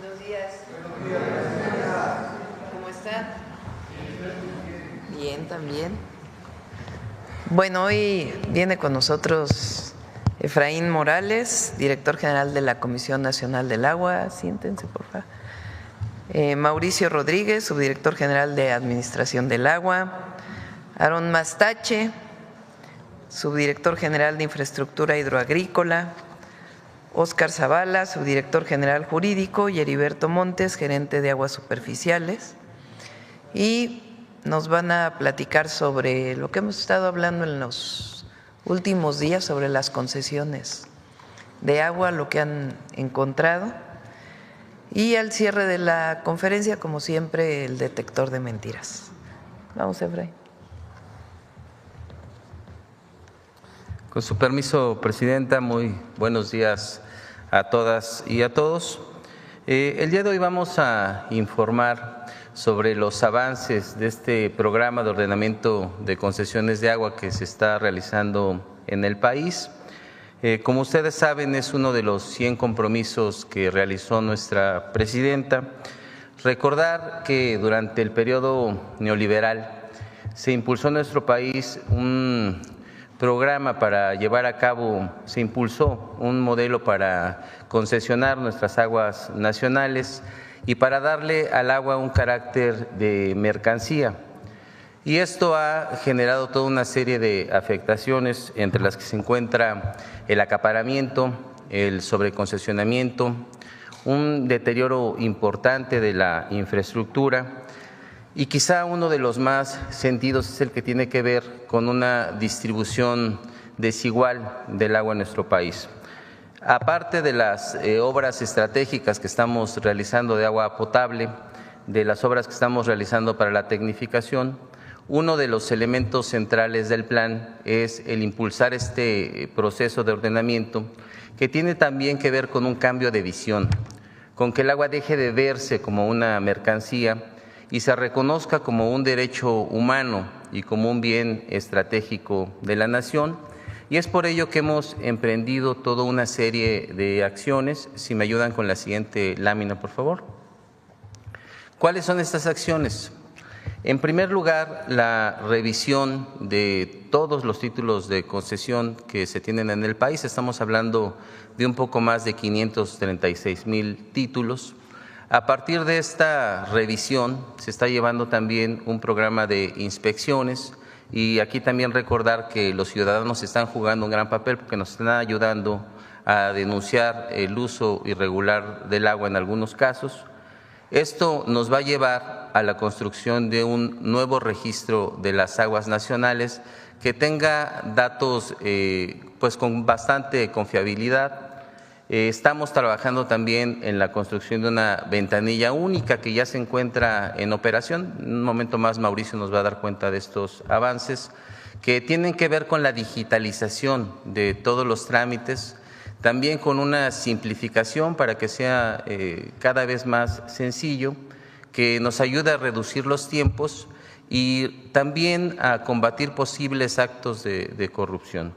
Buenos días. ¿Cómo están? Bien, también. Bueno, hoy viene con nosotros Efraín Morales, director general de la Comisión Nacional del Agua. Siéntense, por favor. Mauricio Rodríguez, subdirector general de Administración del Agua. Aarón Mastache, subdirector general de Infraestructura Hidroagrícola. Óscar Zavala, subdirector general jurídico, y Heriberto Montes, gerente de aguas superficiales. Y nos van a platicar sobre lo que hemos estado hablando en los últimos días, sobre las concesiones de agua, lo que han encontrado. Y al cierre de la conferencia, como siempre, el detector de mentiras. Vamos, Efraín. Con su permiso, Presidenta, muy buenos días a todas y a todos. El día de hoy vamos a informar sobre los avances de este programa de ordenamiento de concesiones de agua que se está realizando en el país. Como ustedes saben, es uno de los 100 compromisos que realizó nuestra presidenta. Recordar que durante el periodo neoliberal se impulsó en nuestro país un programa para llevar a cabo, se impulsó un modelo para concesionar nuestras aguas nacionales y para darle al agua un carácter de mercancía. Y esto ha generado toda una serie de afectaciones, entre las que se encuentra el acaparamiento, el sobreconcesionamiento, un deterioro importante de la infraestructura. Y quizá uno de los más sentidos es el que tiene que ver con una distribución desigual del agua en nuestro país. Aparte de las obras estratégicas que estamos realizando de agua potable, de las obras que estamos realizando para la tecnificación, uno de los elementos centrales del plan es el impulsar este proceso de ordenamiento, que tiene también que ver con un cambio de visión, con que el agua deje de verse como una mercancía y se reconozca como un derecho humano y como un bien estratégico de la nación. Y es por ello que hemos emprendido toda una serie de acciones. Si me ayudan con la siguiente lámina, por favor. ¿Cuáles son estas acciones? En primer lugar, la revisión de todos los títulos de concesión que se tienen en el país. Estamos hablando de un poco más de 536,000 títulos. A partir de esta revisión se está llevando también un programa de inspecciones, y aquí también recordar que los ciudadanos están jugando un gran papel porque nos están ayudando a denunciar el uso irregular del agua en algunos casos. Esto nos va a llevar a la construcción de un nuevo registro de las aguas nacionales que tenga datos pues con bastante confiabilidad. Estamos trabajando también en la construcción de una ventanilla única que ya se encuentra en operación. En un momento más Mauricio nos va a dar cuenta de estos avances que tienen que ver con la digitalización de todos los trámites, también con una simplificación para que sea cada vez más sencillo, que nos ayude a reducir los tiempos y también a combatir posibles actos de corrupción.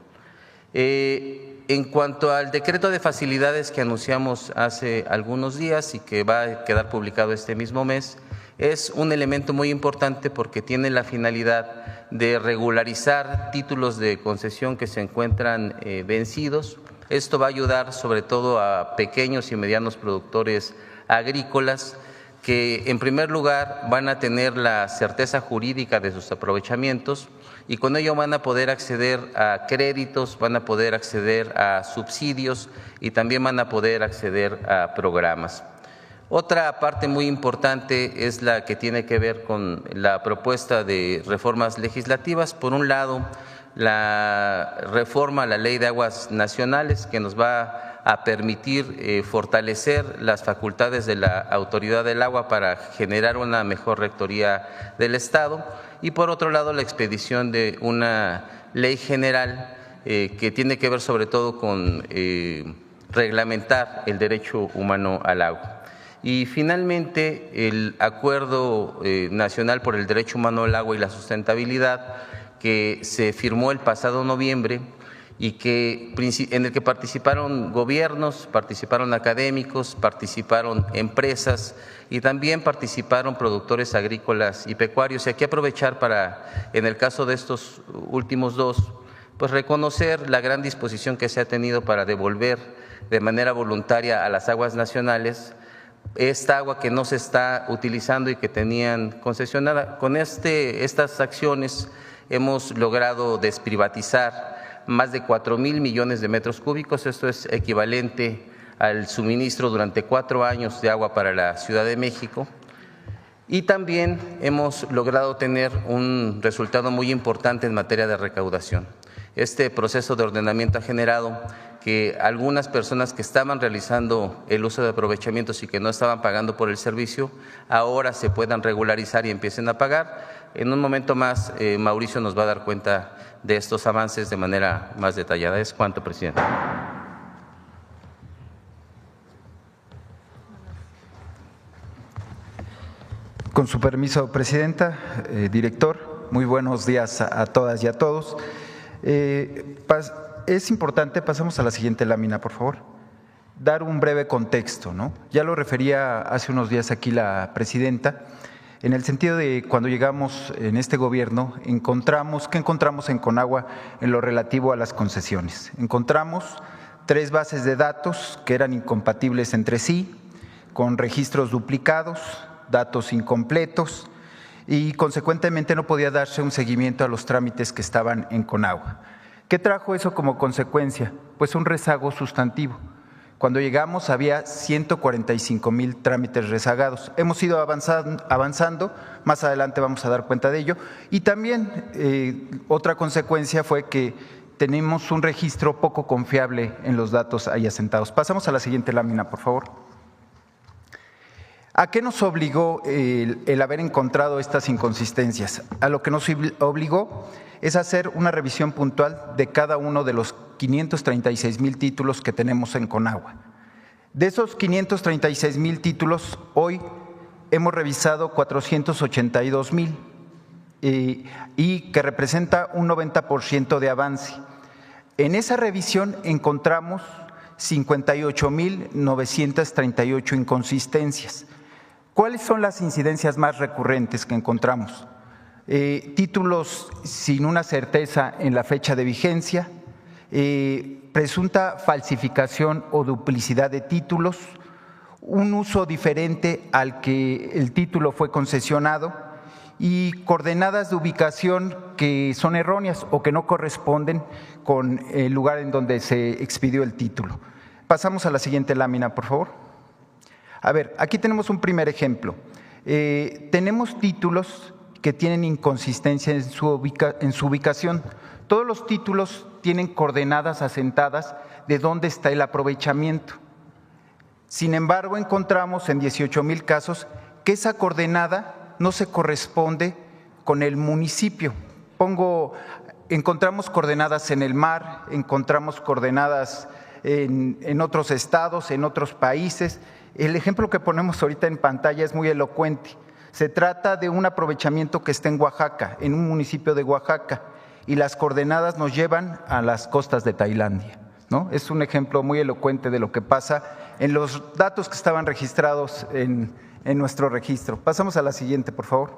En cuanto al decreto de facilidades que anunciamos hace algunos días y que va a quedar publicado este mismo mes, es un elemento muy importante porque tiene la finalidad de regularizar títulos de concesión que se encuentran vencidos. Esto va a ayudar sobre todo a pequeños y medianos productores agrícolas que en primer lugar van a tener la certeza jurídica de sus aprovechamientos y con ello van a poder acceder a créditos, van a poder acceder a subsidios y también van a poder acceder a programas. Otra parte muy importante es la que tiene que ver con la propuesta de reformas legislativas. Por un lado, la reforma a la Ley de Aguas Nacionales, que nos va a permitir fortalecer las facultades de la Autoridad del Agua para generar una mejor rectoría del Estado, y por otro lado la expedición de una ley general que tiene que ver sobre todo con reglamentar el derecho humano al agua. Y finalmente el Acuerdo Nacional por el Derecho Humano al Agua y la Sustentabilidad, que se firmó el pasado noviembre y en el que participaron gobiernos, participaron académicos, participaron empresas y también participaron productores agrícolas y pecuarios. Y aquí aprovechar para, en el caso de estos últimos dos, pues reconocer la gran disposición que se ha tenido para devolver de manera voluntaria a las aguas nacionales esta agua que no se está utilizando y que tenían concesionada. Con estas acciones hemos logrado desprivatizar más de 4,000 millones de metros cúbicos. Esto es equivalente al suministro durante 4 años de agua para la Ciudad de México. Y también hemos logrado tener un resultado muy importante en materia de recaudación. Este proceso de ordenamiento ha generado que algunas personas que estaban realizando el uso de aprovechamientos y que no estaban pagando por el servicio, ahora se puedan regularizar y empiecen a pagar. En un momento más, Mauricio nos va a dar cuenta de estos avances de manera más detallada. Es cuanto, presidente. Con su permiso, presidenta, director, muy buenos días a todas y a todos. Es importante, pasamos a la siguiente lámina, por favor, dar un breve contexto, ¿no? Ya lo refería hace unos días aquí la presidenta, en el sentido de cuando llegamos en este gobierno, ¿qué encontramos en Conagua en lo relativo a las concesiones? Encontramos 3 bases de datos que eran incompatibles entre sí, con registros duplicados, datos incompletos y consecuentemente no podía darse un seguimiento a los trámites que estaban en Conagua. ¿Qué trajo eso como consecuencia? Pues un rezago sustantivo. Cuando llegamos había 145,000 trámites rezagados. Hemos ido avanzando, más adelante vamos a dar cuenta de ello. Y también otra consecuencia fue que tenemos un registro poco confiable en los datos ahí asentados. Pasamos a la siguiente lámina, por favor. ¿A qué nos obligó el haber encontrado estas inconsistencias? A lo que nos obligó es hacer una revisión puntual de cada uno de los 536,000 títulos que tenemos en Conagua. De esos 536,000 títulos, hoy hemos revisado 482,000 y que representa un 90% de avance. En esa revisión encontramos 58,938 inconsistencias. ¿Cuáles son las incidencias más recurrentes que encontramos? Títulos sin una certeza en la fecha de vigencia, presunta falsificación o duplicidad de títulos, un uso diferente al que el título fue concesionado y coordenadas de ubicación que son erróneas o que no corresponden con el lugar en donde se expidió el título. Pasamos a la siguiente lámina, por favor. A ver, aquí tenemos un primer ejemplo. Tenemos títulos que tienen inconsistencia en su ubicación. Todos los títulos tienen coordenadas asentadas de dónde está el aprovechamiento. Sin embargo, encontramos en 18,000 casos que esa coordenada no se corresponde con el municipio. Encontramos coordenadas en el mar, encontramos coordenadas en otros estados, en otros países. El ejemplo que ponemos ahorita en pantalla es muy elocuente. Se trata de un aprovechamiento que está en Oaxaca, en un municipio de Oaxaca, y las coordenadas nos llevan a las costas de Tailandia, ¿no? Es un ejemplo muy elocuente de lo que pasa en los datos que estaban registrados en nuestro registro. Pasamos a la siguiente, por favor.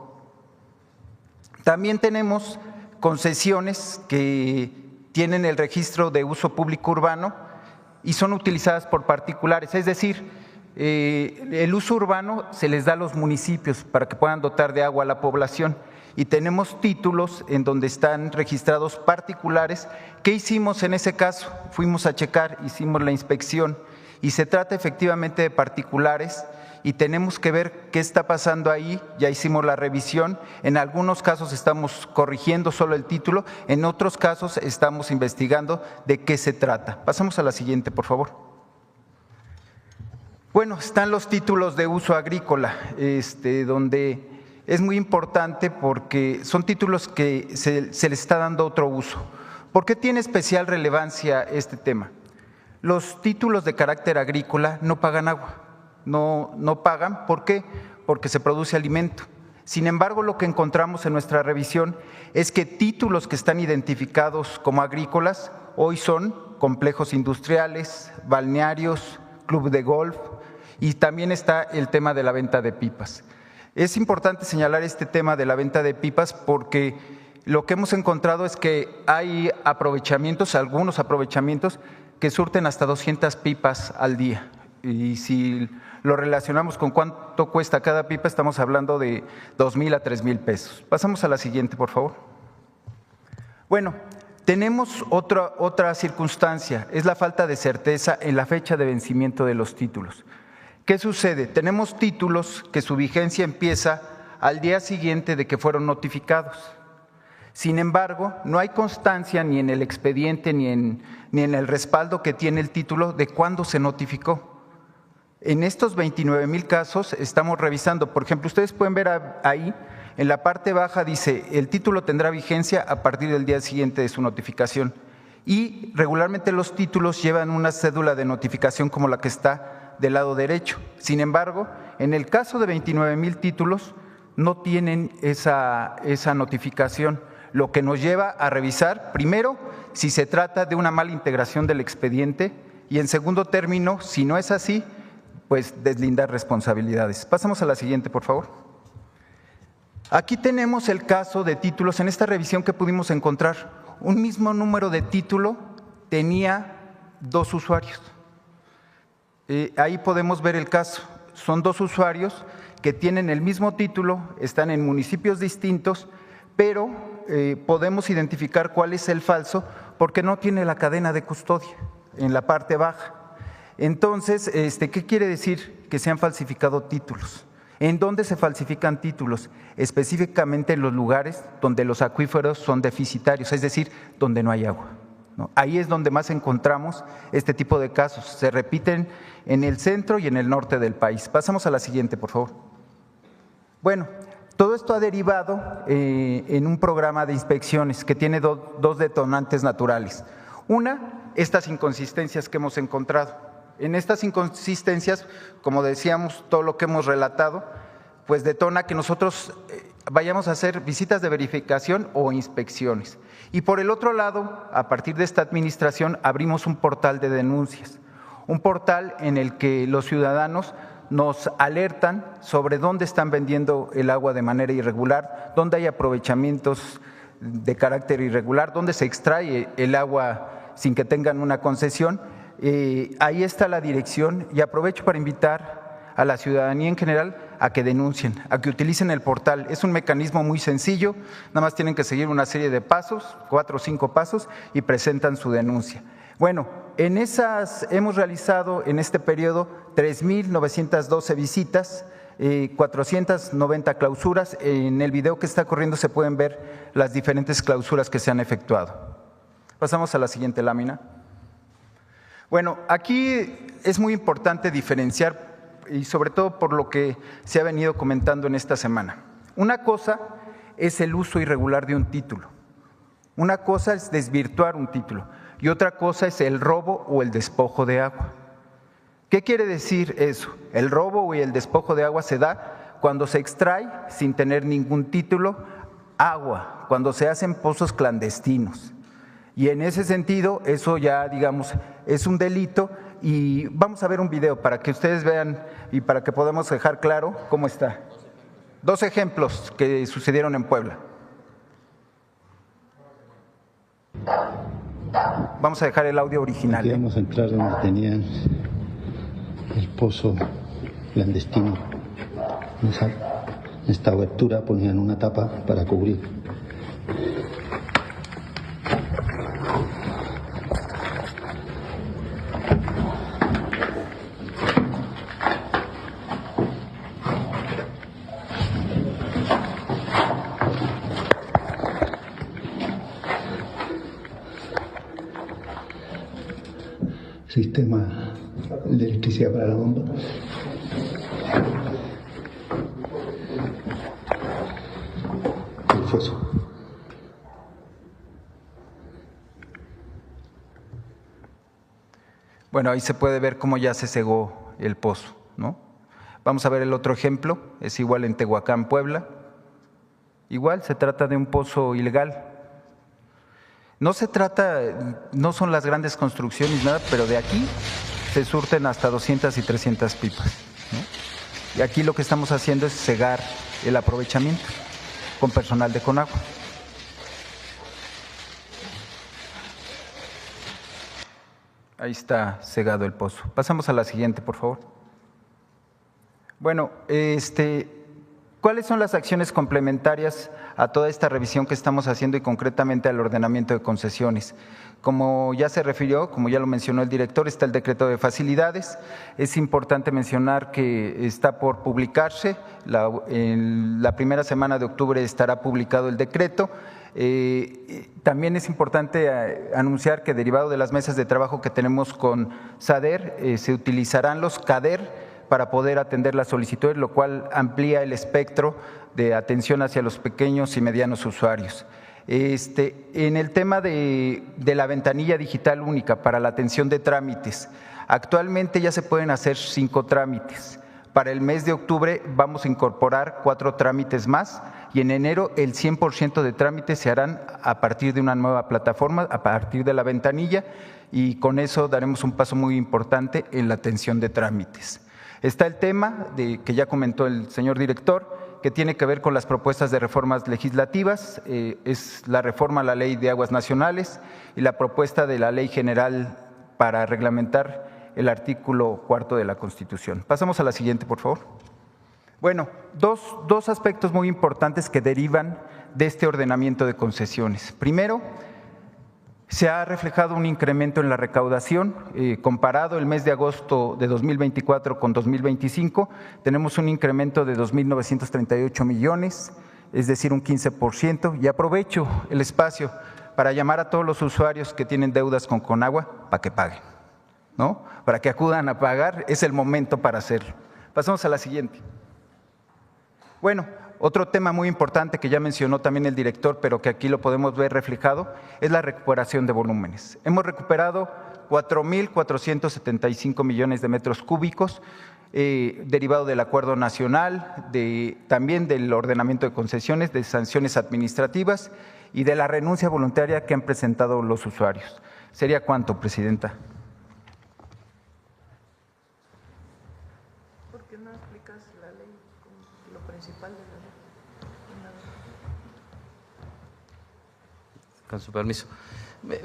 También tenemos concesiones que tienen el registro de uso público urbano y son utilizadas por particulares, es decir, el uso urbano se les da a los municipios para que puedan dotar de agua a la población y tenemos títulos en donde están registrados particulares. ¿Qué hicimos en ese caso? Fuimos a checar, hicimos la inspección y se trata efectivamente de particulares y tenemos que ver qué está pasando ahí. Ya hicimos la revisión, en algunos casos estamos corrigiendo solo el título, en otros casos estamos investigando de qué se trata. Pasamos a la siguiente, por favor. Bueno, están los títulos de uso agrícola, donde es muy importante porque son títulos que se les está dando otro uso. ¿Por qué tiene especial relevancia este tema? Los títulos de carácter agrícola no pagan agua, no pagan. ¿Por qué? Porque se produce alimento. Sin embargo, lo que encontramos en nuestra revisión es que títulos que están identificados como agrícolas hoy son complejos industriales, balnearios, club de golf, y también está el tema de la venta de pipas. Es importante señalar este tema de la venta de pipas porque lo que hemos encontrado es que hay aprovechamientos, algunos aprovechamientos que surten hasta 200 pipas al día. Y si lo relacionamos con cuánto cuesta cada pipa, estamos hablando de 2,000 a 3,000 pesos. Pasamos a la siguiente, por favor. Bueno, tenemos otra circunstancia, es la falta de certeza en la fecha de vencimiento de los títulos. ¿Qué sucede? Tenemos títulos que su vigencia empieza al día siguiente de que fueron notificados. Sin embargo, no hay constancia ni en el expediente ni en el respaldo que tiene el título de cuándo se notificó. En estos 29,000 casos estamos revisando, por ejemplo, ustedes pueden ver ahí, en la parte baja dice, el título tendrá vigencia a partir del día siguiente de su notificación. Y regularmente los títulos llevan una cédula de notificación como la que está del lado derecho. Sin embargo, en el caso de 29,000 títulos, no tienen esa notificación, lo que nos lleva a revisar, primero, si se trata de una mala integración del expediente y en segundo término, si no es así, pues deslindar responsabilidades. Pasamos a la siguiente, por favor. Aquí tenemos el caso de títulos. En esta revisión que pudimos encontrar, un mismo número de título tenía 2 usuarios. Ahí podemos ver el caso. Son 2 usuarios que tienen el mismo título, están en municipios distintos, pero podemos identificar cuál es el falso porque no tiene la cadena de custodia en la parte baja. Entonces, ¿qué quiere decir? Que se han falsificado títulos. ¿En dónde se falsifican títulos? Específicamente en los lugares donde los acuíferos son deficitarios, es decir, donde no hay agua, ¿no? Ahí es donde más encontramos este tipo de casos. Se repiten en el centro y en el norte del país. Pasamos a la siguiente, por favor. Bueno, todo esto ha derivado en un programa de inspecciones que tiene dos detonantes naturales. Una, estas inconsistencias que hemos encontrado. En estas inconsistencias, como decíamos, todo lo que hemos relatado, pues detona que nosotros vayamos a hacer visitas de verificación o inspecciones. Y por el otro lado, a partir de esta administración, abrimos un portal de denuncias, un portal en el que los ciudadanos nos alertan sobre dónde están vendiendo el agua de manera irregular, dónde hay aprovechamientos de carácter irregular, dónde se extrae el agua sin que tengan una concesión. Ahí está la dirección y aprovecho para invitar a la ciudadanía en general a que denuncien, a que utilicen el portal. Es un mecanismo muy sencillo, nada más tienen que seguir una serie de pasos, 4 o 5 pasos y presentan su denuncia. Bueno, en esas hemos realizado en este periodo 3,912 visitas, 490 clausuras. En el video que está corriendo se pueden ver las diferentes clausuras que se han efectuado. Pasamos a la siguiente lámina. Bueno, aquí es muy importante diferenciar y sobre todo por lo que se ha venido comentando en esta semana. Una cosa es el uso irregular de un título, una cosa es desvirtuar un título y otra cosa es el robo o el despojo de agua. ¿Qué quiere decir eso? El robo o el despojo de agua se da cuando se extrae sin tener ningún título agua, cuando se hacen pozos clandestinos. Y en ese sentido, eso ya, digamos, es un delito y vamos a ver un video para que ustedes vean y para que podamos dejar claro cómo está. 2 ejemplos que sucedieron en Puebla. Vamos a dejar el audio original. Íbamos a entrar donde tenían el pozo clandestino. En esta abertura ponían una tapa para cubrir. Sistema de electricidad para la bomba. El foso. Bueno, ahí se puede ver cómo ya se cegó el pozo, ¿no? Vamos a ver el otro ejemplo, es igual en Tehuacán, Puebla. Igual se trata de un pozo ilegal. No se trata, no son las grandes construcciones, nada, pero de aquí se surten hasta 200 y 300 pipas, ¿no? Y aquí lo que estamos haciendo es cegar el aprovechamiento con personal de Conagua. Ahí está cegado el pozo. Pasamos a la siguiente, por favor. Bueno, ¿cuáles son las acciones complementarias a toda esta revisión que estamos haciendo y concretamente al ordenamiento de concesiones? Como ya se refirió, como ya lo mencionó el director, está el decreto de facilidades. Es importante mencionar que está por publicarse, en la primera semana de octubre estará publicado el decreto. También es importante anunciar que derivado de las mesas de trabajo que tenemos con SADER, se utilizarán los CADER para poder atender las solicitudes, lo cual amplía el espectro de atención hacia los pequeños y medianos usuarios. En el tema de la ventanilla digital única para la atención de trámites, actualmente ya se pueden hacer 5 trámites. Para el mes de octubre vamos a incorporar 4 trámites más y en enero el 100% de trámites se harán a partir de una nueva plataforma, a partir de la ventanilla, y con eso daremos un paso muy importante en la atención de trámites. Está el tema que ya comentó el señor director, que tiene que ver con las propuestas de reformas legislativas, es la reforma a la Ley de Aguas Nacionales y la propuesta de la Ley General para reglamentar el artículo 4 de la Constitución. Pasamos a la siguiente, por favor. Bueno, dos aspectos muy importantes que derivan de este ordenamiento de concesiones. Primero, se ha reflejado un incremento en la recaudación, comparado el mes de agosto de 2024 con 2025, tenemos un incremento de 2.938 millones, es decir, un 15%, y aprovecho el espacio para llamar a todos los usuarios que tienen deudas con Conagua para que paguen, ¿no? Para que acudan a pagar, es el momento para hacerlo. Pasamos a la siguiente. Bueno, otro tema muy importante que ya mencionó también el director, pero que aquí lo podemos ver reflejado, es la recuperación de volúmenes. Hemos recuperado 4.475 millones de metros cúbicos, derivado del acuerdo nacional, también del ordenamiento de concesiones, de sanciones administrativas y de la renuncia voluntaria que han presentado los usuarios. ¿Sería cuánto, Presidenta? ¿Por qué no explicas la ley, lo principal de la ley? Con su permiso.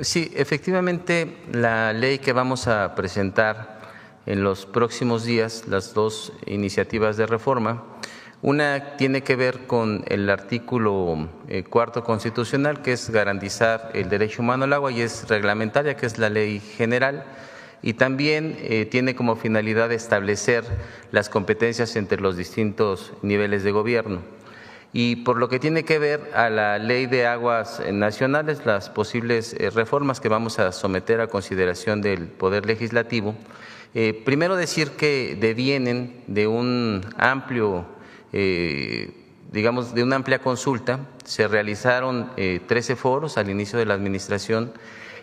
Sí, efectivamente, la ley que vamos a presentar en los próximos días, las 2 iniciativas de reforma, una tiene que ver con el artículo 4 constitucional, que es garantizar el derecho humano al agua, y es reglamentaria, que es la ley general, y también tiene como finalidad establecer las competencias entre los distintos niveles de gobierno. Y por lo que tiene que ver a la Ley de Aguas Nacionales, las posibles reformas que vamos a someter a consideración del Poder Legislativo, primero decir que devienen de un amplio, digamos, de una amplia consulta. Se realizaron 13 foros al inicio de la administración,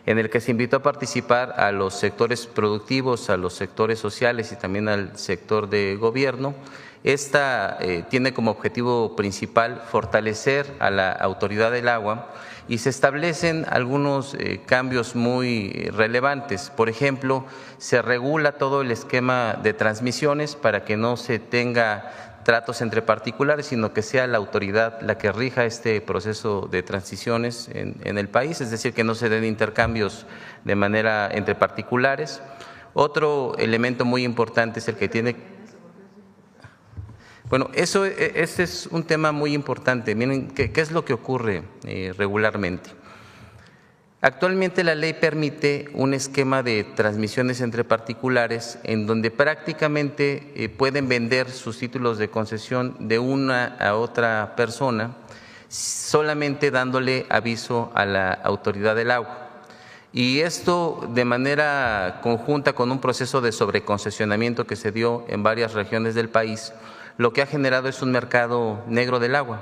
en el que se invitó a participar a los sectores productivos, a los sectores sociales y también al sector de gobierno. Esta tiene como objetivo principal fortalecer a la autoridad del agua y se establecen algunos cambios muy relevantes. Por ejemplo, se regula todo el esquema de transmisiones para que no se tenga tratos entre particulares, sino que sea la autoridad la que rija este proceso de transiciones en el país, es decir, que no se den intercambios de manera entre particulares. Otro elemento muy importante es el que tiene… Bueno, este es un tema muy importante. Miren, ¿qué es lo que ocurre regularmente? Actualmente la ley permite un esquema de transmisiones entre particulares en donde prácticamente pueden vender sus títulos de concesión de una a otra persona solamente dándole aviso a la autoridad del agua. Y esto de manera conjunta con un proceso de sobreconcesionamiento que se dio en varias regiones del país, lo que ha generado es un mercado negro del agua.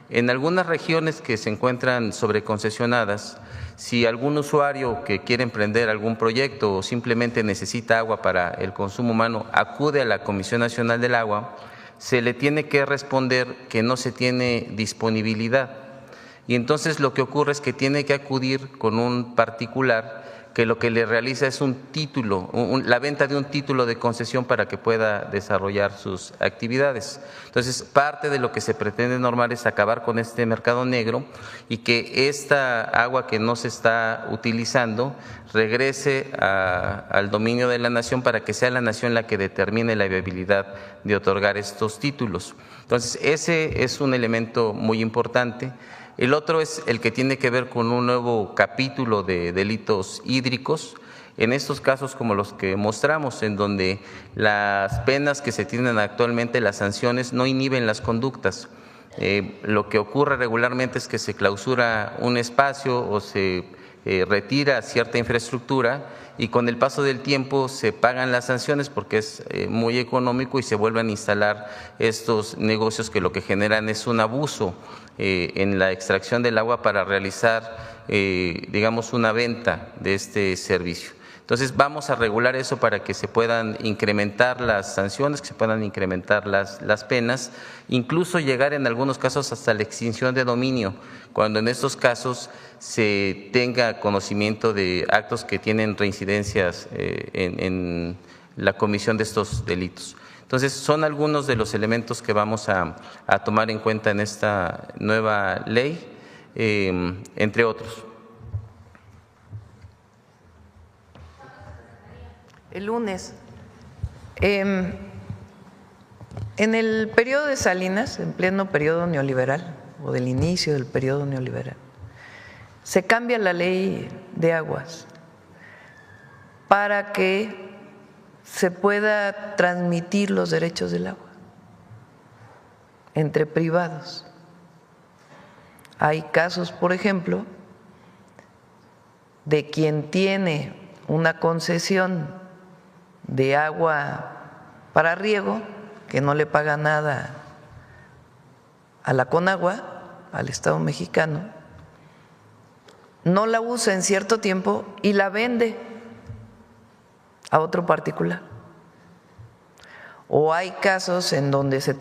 En algunas regiones que se encuentran sobreconcesionadas, si algún usuario que quiere emprender algún proyecto o simplemente necesita agua para el consumo humano acude a la Comisión Nacional del Agua, se le tiene que responder que no se tiene disponibilidad. y entonces lo que ocurre es que tiene que acudir con un particular que lo que le realiza es un título, la venta de un título de concesión para que pueda desarrollar sus actividades. Entonces, parte de lo que se pretende normar es acabar con este mercado negro y que esta agua que no se está utilizando regrese al dominio de la nación para que sea la nación la que determine la viabilidad de otorgar estos títulos. Entonces, ese es un elemento muy importante. El otro es el que tiene que ver con un nuevo capítulo de delitos hídricos, en estos casos como los que mostramos, en donde las penas que se tienen actualmente, las sanciones, no inhiben las conductas. Lo que ocurre regularmente es que se clausura un espacio o se retira cierta infraestructura y con el paso del tiempo se pagan las sanciones porque es muy económico y se vuelven a instalar estos negocios que lo que generan es un abuso en la extracción del agua para realizar, digamos, una venta de este servicio. Entonces, vamos a regular eso para que se puedan incrementar las sanciones, que se puedan incrementar las penas, incluso llegar en algunos casos hasta la extinción de dominio, cuando en estos casos se tenga conocimiento de actos que tienen reincidencias en la comisión de estos delitos. Entonces, son algunos de los elementos que vamos a tomar en cuenta en esta nueva ley, entre otros. El lunes, en el periodo de Salinas, en pleno periodo neoliberal, o del inicio del periodo neoliberal, se cambia la ley de aguas para que se pueda transmitir los derechos del agua entre privados. Hay casos, por ejemplo, de quien tiene una concesión de agua para riego, que no le paga nada a la Conagua, al Estado mexicano, no la usa en cierto tiempo y la vende a otro particular. O hay casos en donde se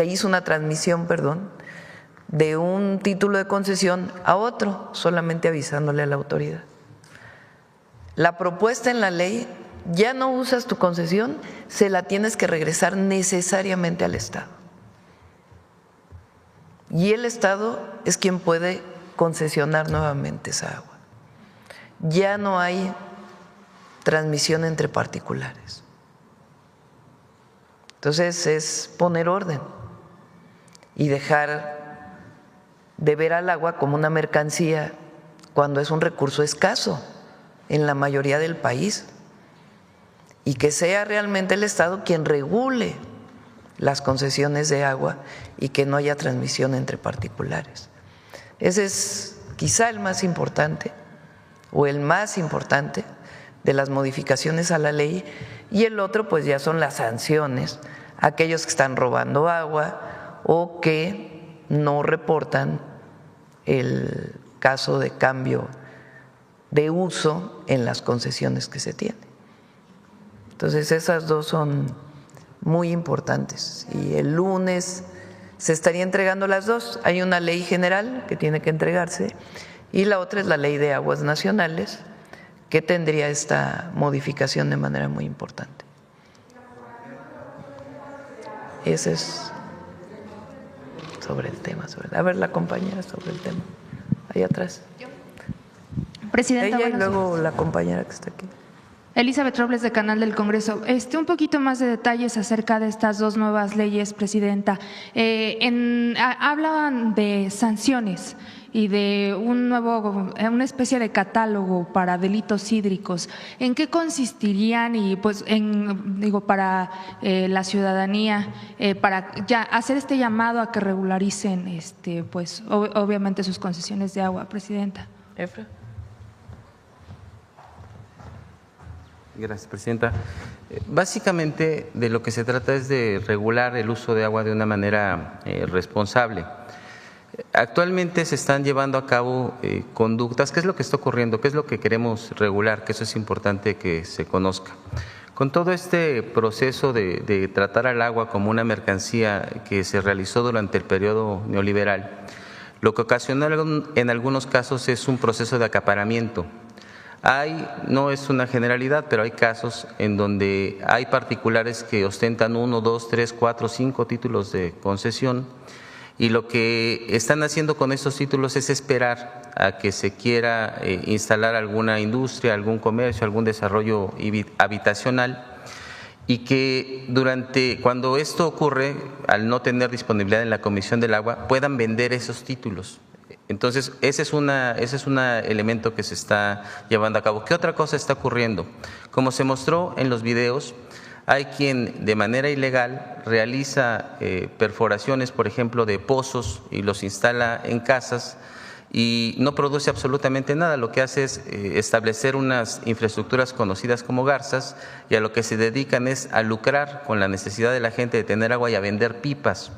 hizo una transmisión, de un título de concesión a otro, solamente avisándole a la autoridad. La propuesta en la ley, ya no usas tu concesión, se la tienes que regresar necesariamente al Estado. Y el Estado es quien puede concesionar nuevamente esa agua. Ya no hay transmisión entre particulares. Entonces es poner orden y dejar de ver al agua como una mercancía cuando es un recurso escaso en la mayoría del país, y que sea realmente el Estado quien regule las concesiones de agua y que no haya transmisión entre particulares. Ese es quizá el más importante o el más importante de las modificaciones a la ley, y el otro pues ya son las sanciones a aquellos que están robando agua o que no reportan el caso de cambio de uso en las concesiones que se tienen. Entonces esas dos son muy importantes y el lunes se estaría entregando las dos. Hay una ley general que tiene que entregarse y la otra es la ley de aguas nacionales, que tendría esta modificación de manera muy importante. Ese es sobre el tema. A ver, la compañera sobre el tema. Ahí atrás. Presidenta, ella y luego la compañera que está aquí. Elizabeth Robles, de Canal del Congreso. Un poquito más de detalles acerca de estas dos nuevas leyes, Presidenta. Hablan de sanciones y de una especie de catálogo para delitos hídricos. ¿En qué consistirían? Y pues para la ciudadanía, para ya hacer este llamado a que regularicen pues obviamente sus concesiones de agua, Presidenta. Efra. Gracias, Presidenta. Básicamente de lo que se trata es de regular el uso de agua de una manera responsable. Actualmente se están llevando a cabo conductas. ¿Qué es lo que está ocurriendo? ¿Qué es lo que queremos regular? Que eso es importante que se conozca. Con todo este proceso de tratar al agua como una mercancía que se realizó durante el periodo neoliberal, Lo que ocasiona en algunos casos es un proceso de acaparamiento. No es una generalidad, pero hay casos en donde hay particulares que ostentan 1, 2, 3, 4, 5 títulos de concesión, y lo que están haciendo con estos títulos es esperar a que se quiera instalar alguna industria, algún comercio, algún desarrollo habitacional, y que cuando esto ocurre, al no tener disponibilidad en la Comisión del Agua, puedan vender esos títulos. Entonces, ese es un elemento que se está llevando a cabo. ¿Qué otra cosa está ocurriendo? Como se mostró en los videos, hay quien de manera ilegal realiza perforaciones, por ejemplo, de pozos y los instala en casas y no produce absolutamente nada. Lo que hace es establecer unas infraestructuras conocidas como garzas, y a lo que se dedican es a lucrar con la necesidad de la gente de tener agua y a vender pipas.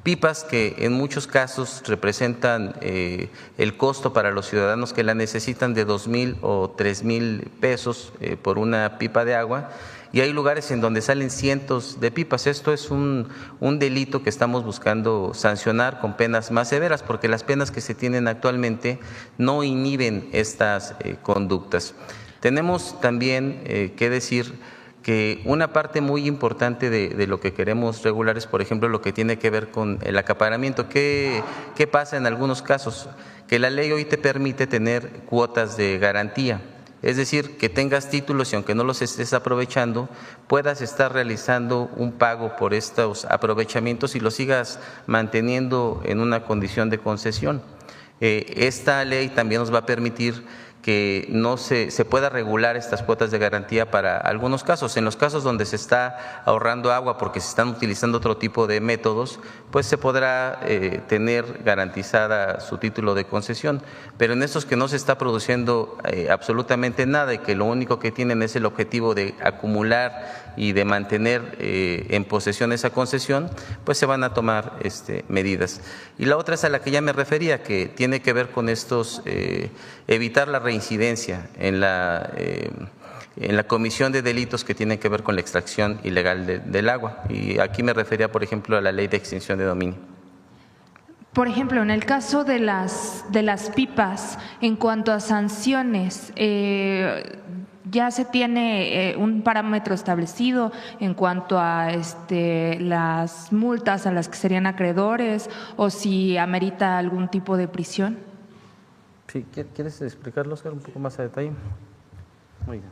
Pipas que en muchos casos representan el costo para los ciudadanos que la necesitan de 2,000 o 3,000 pesos por una pipa de agua, y hay lugares en donde salen cientos de pipas. Esto es un delito que estamos buscando sancionar con penas más severas, porque las penas que se tienen actualmente no inhiben estas conductas. Tenemos también que decir que una parte muy importante de lo que queremos regular es, por ejemplo, lo que tiene que ver con el acaparamiento. ¿Qué pasa en algunos casos? Que la ley hoy te permite tener cuotas de garantía, es decir, que tengas títulos y aunque no los estés aprovechando, puedas estar realizando un pago por estos aprovechamientos y los sigas manteniendo en una condición de concesión. Esta ley también nos va a permitir que no se pueda regular estas cuotas de garantía para algunos casos. En los casos donde se está ahorrando agua porque se están utilizando otro tipo de métodos, pues se podrá tener garantizada su título de concesión. Pero en estos que no se está produciendo absolutamente nada y que lo único que tienen es el objetivo de acumular y de mantener en posesión esa concesión, pues se van a tomar medidas. Y la otra es a la que ya me refería, que tiene que ver con estos, evitar la reincidencia en la comisión de delitos que tienen que ver con la extracción ilegal del agua. Y aquí me refería, por ejemplo, a la ley de extinción de dominio. Por ejemplo, en el caso de las pipas, en cuanto a sanciones, ya se tiene un parámetro establecido en cuanto a las multas a las que serían acreedores, o si amerita algún tipo de prisión. Sí, ¿quieres explicarlo, Oscar, un poco más a detalle? Muy bien.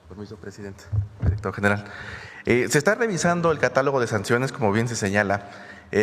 Permiso, presidente, director general. Se está revisando el catálogo de sanciones, como bien se señala.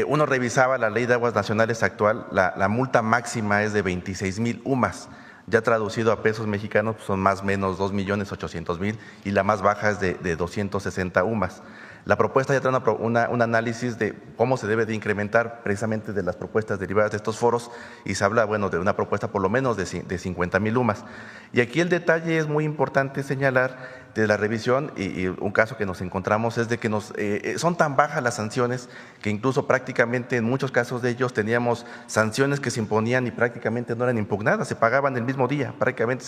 Uno revisaba la Ley de Aguas Nacionales actual, la multa máxima es de 26,000 UMAS. Ya traducido a pesos mexicanos, pues son más o menos 2,800,000, y la más baja es de 260 UMAS. La propuesta ya trae un análisis de cómo se debe de incrementar precisamente de las propuestas derivadas de estos foros, y se habla, bueno, de una propuesta por lo menos de 50,000 UMAS. Y aquí el detalle es muy importante señalar de la revisión, y un caso que nos encontramos es de que son tan bajas las sanciones que incluso prácticamente en muchos casos de ellos teníamos sanciones que se imponían y prácticamente no eran impugnadas, se pagaban el mismo día. Prácticamente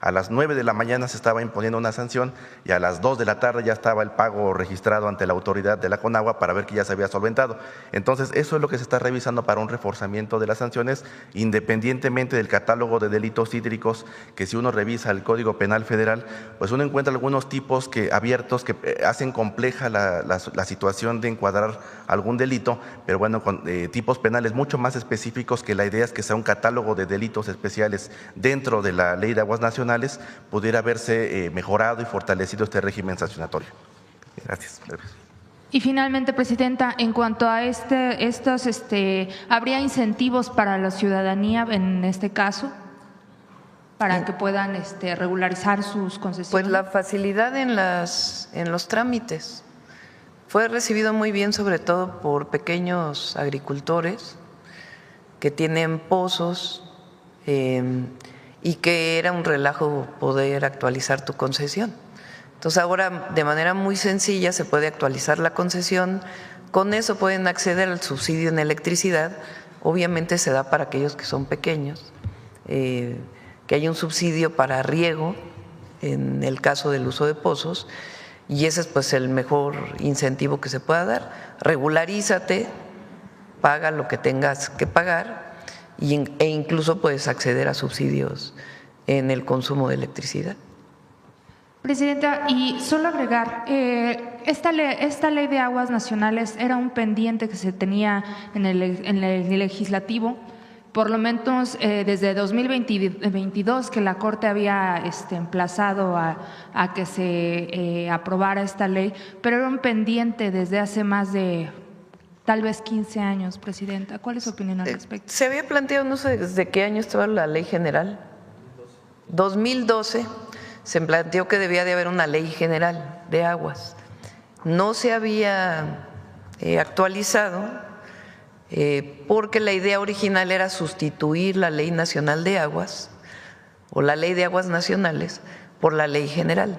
a las 9 de la mañana se estaba imponiendo una sanción y a las 2 de la tarde ya estaba el pago registrado ante la autoridad de la Conagua para ver que ya se había solventado. Entonces, eso es lo que se está revisando para un reforzamiento de las sanciones, independientemente del catálogo de delitos hídricos, que si uno revisa el Código Penal Federal, pues uno encuentra algunos tipos abiertos que hacen compleja la situación de encuadrar algún delito, pero bueno, con tipos penales mucho más específicos, que la idea es que sea un catálogo de delitos especiales dentro de la Ley de Aguas Nacionales, pudiera haberse mejorado y fortalecido este régimen sancionatorio. Gracias. Y finalmente, presidenta, en cuanto a ¿habría incentivos para la ciudadanía en este caso para que puedan regularizar sus concesiones? Pues la facilidad en los trámites fue recibido muy bien, sobre todo por pequeños agricultores que tienen pozos y que era un relajo poder actualizar tu concesión. Entonces ahora de manera muy sencilla se puede actualizar la concesión, con eso pueden acceder al subsidio en electricidad. Obviamente se da para aquellos que son pequeños, que hay un subsidio para riego en el caso del uso de pozos, y ese es pues el mejor incentivo que se pueda dar. Regularízate, paga lo que tengas que pagar e incluso puedes acceder a subsidios en el consumo de electricidad. Presidenta, y solo agregar, esta ley de aguas nacionales era un pendiente que se tenía en el legislativo, por lo menos desde 2022 que la Corte había emplazado a que se aprobara esta ley, pero era un pendiente desde hace más de tal vez 15 años, Presidenta. ¿Cuál es su opinión al respecto? Se había planteado, no sé desde qué año estaba la ley general. 2012 se planteó que debía de haber una ley general de aguas. No se había actualizado porque la idea original era sustituir la Ley Nacional de Aguas o la Ley de Aguas Nacionales por la Ley General.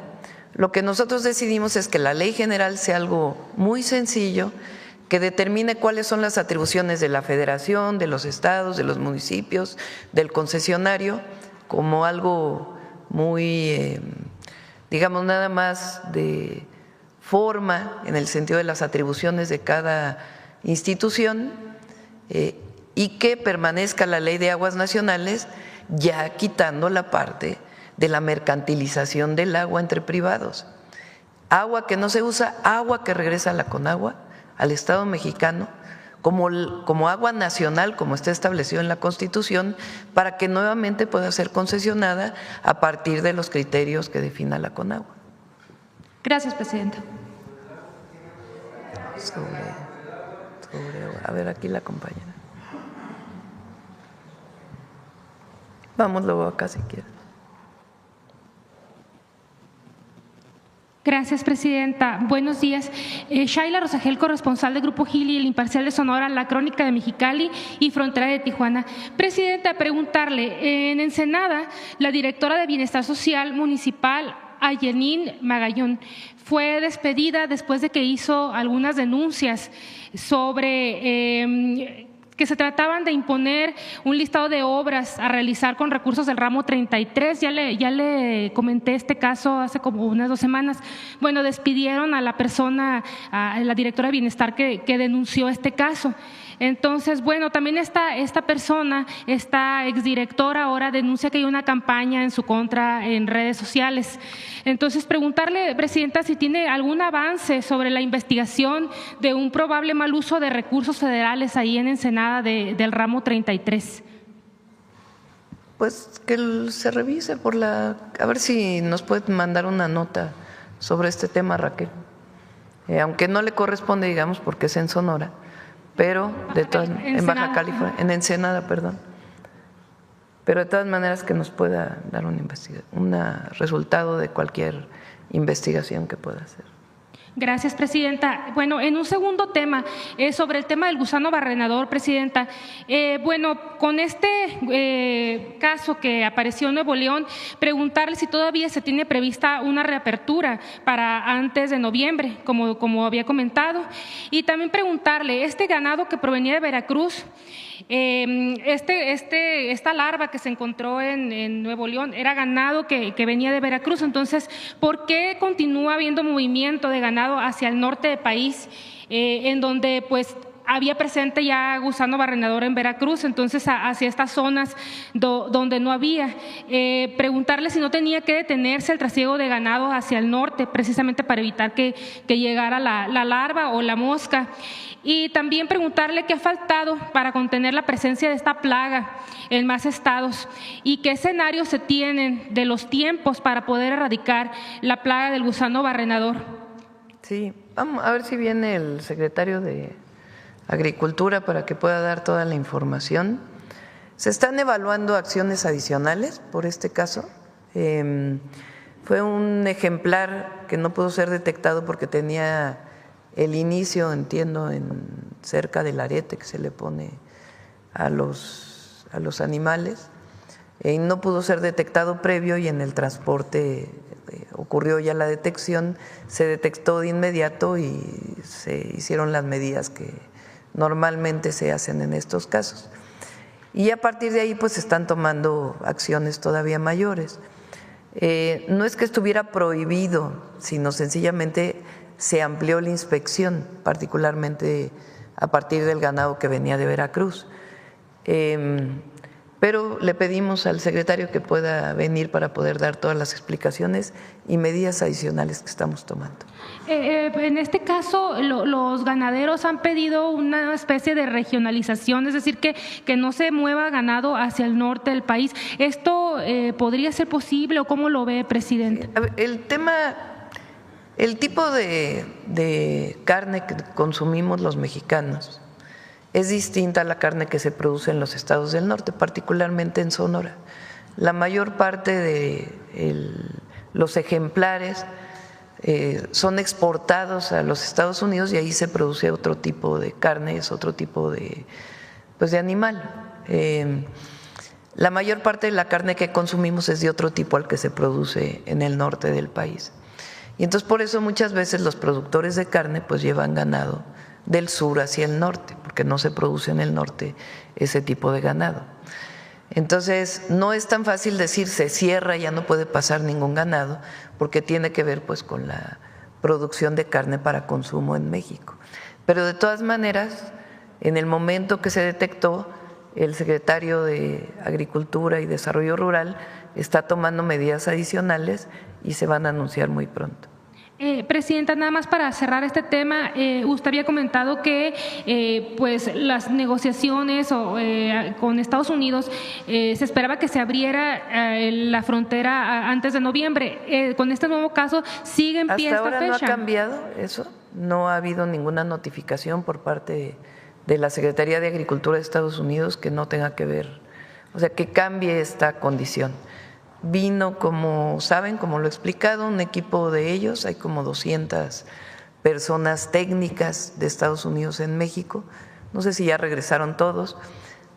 Lo que nosotros decidimos es que la Ley General sea algo muy sencillo, que determine cuáles son las atribuciones de la Federación, de los estados, de los municipios, del concesionario, como algo muy, digamos, nada más de forma en el sentido de las atribuciones de cada institución, y que permanezca la Ley de Aguas Nacionales, ya quitando la parte de la mercantilización del agua entre privados. Agua que no se usa, agua que regresa a la Conagua, al Estado mexicano, como agua nacional, como está establecido en la Constitución, para que nuevamente pueda ser concesionada a partir de los criterios que defina la Conagua. Gracias, Presidenta. A ver, aquí la compañera. Vamos luego acá si quieres. Gracias, Presidenta. Buenos días. Shaila Rosagel, corresponsal de Grupo Gili, El Imparcial de Sonora, La Crónica de Mexicali y Frontera de Tijuana. Presidenta, preguntarle, en Ensenada, la directora de Bienestar Social Municipal, Ayenín Magallón, fue despedida después de que hizo algunas denuncias sobre que se trataban de imponer un listado de obras a realizar con recursos del ramo 33. Ya le comenté este caso hace como unas 2 semanas. Bueno, despidieron a la persona, a la directora de Bienestar que denunció este caso. Entonces, bueno, también esta persona, esta exdirectora ahora denuncia que hay una campaña en su contra en redes sociales. Entonces, preguntarle, Presidenta, si tiene algún avance sobre la investigación de un probable mal uso de recursos federales ahí en Ensenada del ramo 33. Pues que se revise a ver si nos puede mandar una nota sobre este tema, Raquel. Aunque no le corresponde, digamos, porque es en Sonora, pero en Baja California, en Ensenada, perdón. Pero de todas maneras que nos pueda dar un resultado de cualquier investigación que pueda hacer. Gracias, Presidenta. Bueno, en un segundo tema, sobre el tema del gusano barrenador, Presidenta, bueno, con este caso que apareció en Nuevo León, preguntarle si todavía se tiene prevista una reapertura para antes de noviembre, como había comentado, y también preguntarle, este ganado que provenía de Veracruz, esta larva que se encontró en Nuevo León era ganado que venía de Veracruz. Entonces, ¿por qué continúa habiendo movimiento de ganado hacia el norte del país, en donde pues había presente ya gusano barrenador en Veracruz, entonces hacia estas zonas donde no había? Preguntarle si no tenía que detenerse el trasiego de ganado hacia el norte, precisamente para evitar que llegara la larva o la mosca. Y también preguntarle qué ha faltado para contener la presencia de esta plaga en más estados y qué escenarios se tienen de los tiempos para poder erradicar la plaga del gusano barrenador. Sí, vamos a ver si viene el secretario de Agricultura para que pueda dar toda la información. Se están evaluando acciones adicionales por este caso. Fue un ejemplar que no pudo ser detectado porque tenía el inicio, entiendo, cerca del arete que se le pone a los animales, y no pudo ser detectado previo, y en el transporte ocurrió ya la detección, se detectó de inmediato y se hicieron las medidas que normalmente se hacen en estos casos. Y a partir de ahí pues se están tomando acciones todavía mayores. no es que estuviera prohibido, sino sencillamente se amplió la inspección, particularmente a partir del ganado que venía de Veracruz. Pero le pedimos al secretario que pueda venir para poder dar todas las explicaciones y medidas adicionales que estamos tomando. En este caso, los ganaderos han pedido una especie de regionalización, es decir, que no se mueva ganado hacia el norte del país. ¿Esto podría ser posible o cómo lo ve, presidente? El tipo de carne que consumimos los mexicanos es distinta a la carne que se produce en los estados del norte, particularmente en Sonora. La mayor parte de los ejemplares son exportados a los Estados Unidos y ahí se produce otro tipo de carne, es otro tipo de animal. La mayor parte de la carne que consumimos es de otro tipo al que se produce en el norte del país. Y entonces por eso muchas veces los productores de carne pues llevan ganado del sur hacia el norte, porque no se produce en el norte ese tipo de ganado. Entonces no es tan fácil decir se cierra, ya no puede pasar ningún ganado, porque tiene que ver pues con la producción de carne para consumo en México. Pero de todas maneras, en el momento que se detectó, el secretario de Agricultura y Desarrollo Rural está tomando medidas adicionales y se van a anunciar muy pronto. Presidenta, nada más para cerrar este tema, usted había comentado que pues las negociaciones con Estados Unidos se esperaba que se abriera la frontera antes de noviembre. Con este nuevo caso, ¿sigue en pie esta fecha? Hasta ahora no ha cambiado eso, no ha habido ninguna notificación por parte de la Secretaría de Agricultura de Estados Unidos que no tenga que ver, o sea, que cambie esta condición. Vino, como saben, como lo he explicado, un equipo de ellos, hay como 200 personas técnicas de Estados Unidos en México, no sé si ya regresaron todos,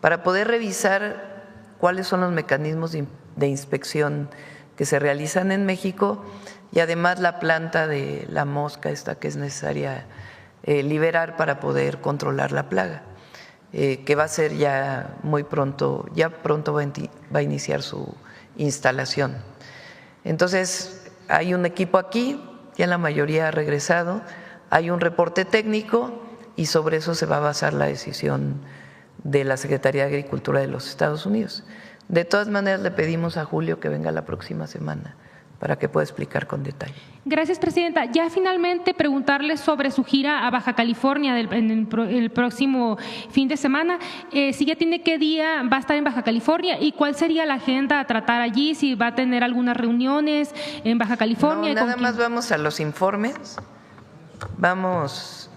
para poder revisar cuáles son los mecanismos de inspección que se realizan en México y además la planta de la mosca esta que es necesaria liberar para poder controlar la plaga, que va a ser ya muy pronto, ya pronto va a iniciar su instalación. Entonces, hay un equipo aquí, ya la mayoría ha regresado, hay un reporte técnico y sobre eso se va a basar la decisión de la Secretaría de Agricultura de los Estados Unidos. De todas maneras, le pedimos a Julio que venga la próxima semana para que pueda explicar con detalle. Gracias, presidenta. Ya finalmente preguntarle sobre su gira a Baja California en el próximo fin de semana. Si ya tiene qué día va a estar en Baja California y cuál sería la agenda a tratar allí, si va a tener algunas reuniones en Baja California. No, nada más vamos a los informes. Vamos,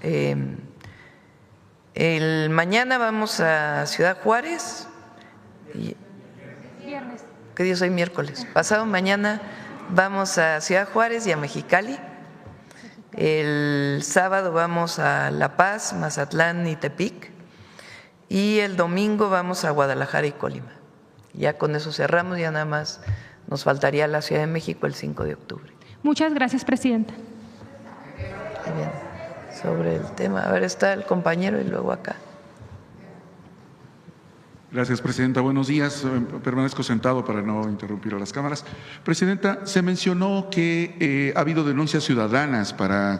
mañana vamos a Ciudad Juárez. Viernes. ¿Qué día es hoy? Miércoles. Pasado mañana vamos a Ciudad Juárez y a Mexicali. El sábado vamos a La Paz, Mazatlán y Tepic. Y el domingo vamos a Guadalajara y Colima. Ya con eso cerramos, ya nada más nos faltaría la Ciudad de México el 5 de octubre. Muchas gracias, presidenta. Muy bien. Sobre el tema, a ver, está el compañero y luego acá. Gracias, presidenta. Buenos días. Permanezco sentado para no interrumpir a las cámaras. Presidenta, se mencionó que ha habido denuncias ciudadanas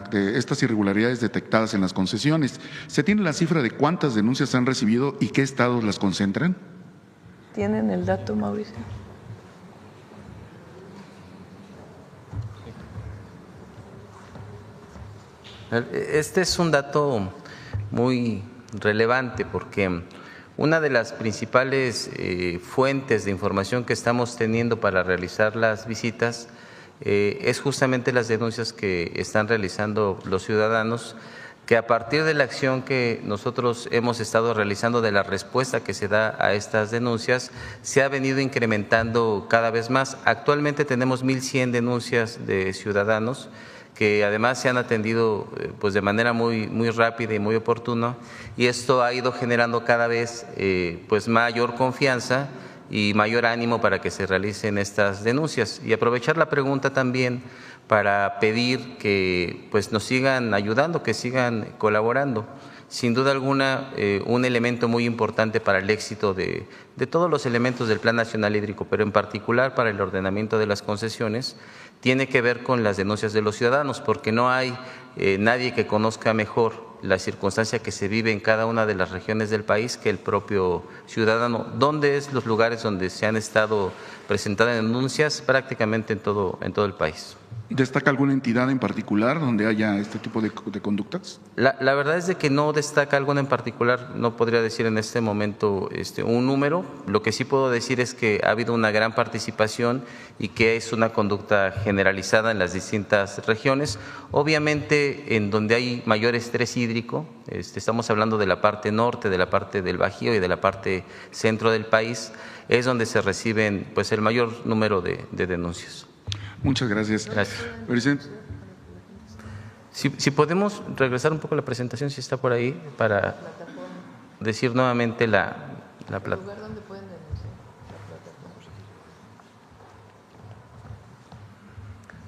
de estas irregularidades detectadas en las concesiones. ¿Se tiene la cifra de cuántas denuncias han recibido y qué estados las concentran? ¿Tienen el dato, Mauricio? Este es un dato muy relevante porque una de las principales fuentes de información que estamos teniendo para realizar las visitas es justamente las denuncias que están realizando los ciudadanos, que a partir de la acción que nosotros hemos estado realizando, de la respuesta que se da a estas denuncias, se ha venido incrementando cada vez más. Actualmente tenemos 1,100 denuncias de ciudadanos que además se han atendido pues de manera muy rápida y muy oportuna, y esto ha ido generando cada vez pues mayor confianza y mayor ánimo para que se realicen estas denuncias. Y aprovechar la pregunta también para pedir que pues nos sigan ayudando, que sigan colaborando. sin duda alguna, un elemento muy importante para el éxito de todos los elementos del Plan Nacional Hídrico, pero en particular para el ordenamiento de las concesiones, tiene que ver con las denuncias de los ciudadanos, porque no hay nadie que conozca mejor la circunstancia que se vive en cada una de las regiones del país que el propio ciudadano. ¿Dónde es los lugares donde se han estado presentando denuncias? Prácticamente en todo el país. ¿Destaca alguna entidad en particular donde haya este tipo de conductas? La verdad es de que no destaca alguna en particular, no podría decir en este momento un número. Lo que sí puedo decir es que ha habido una gran participación y que es una conducta generalizada en las distintas regiones. Obviamente, en donde hay mayor estrés hídrico, estamos hablando de la parte norte, de la parte del Bajío y de la parte centro del país, es donde se reciben pues el mayor número de denuncias. Muchas gracias. Gracias. Presidente. Si podemos regresar un poco a la presentación, si está por ahí, para decir nuevamente la plataforma.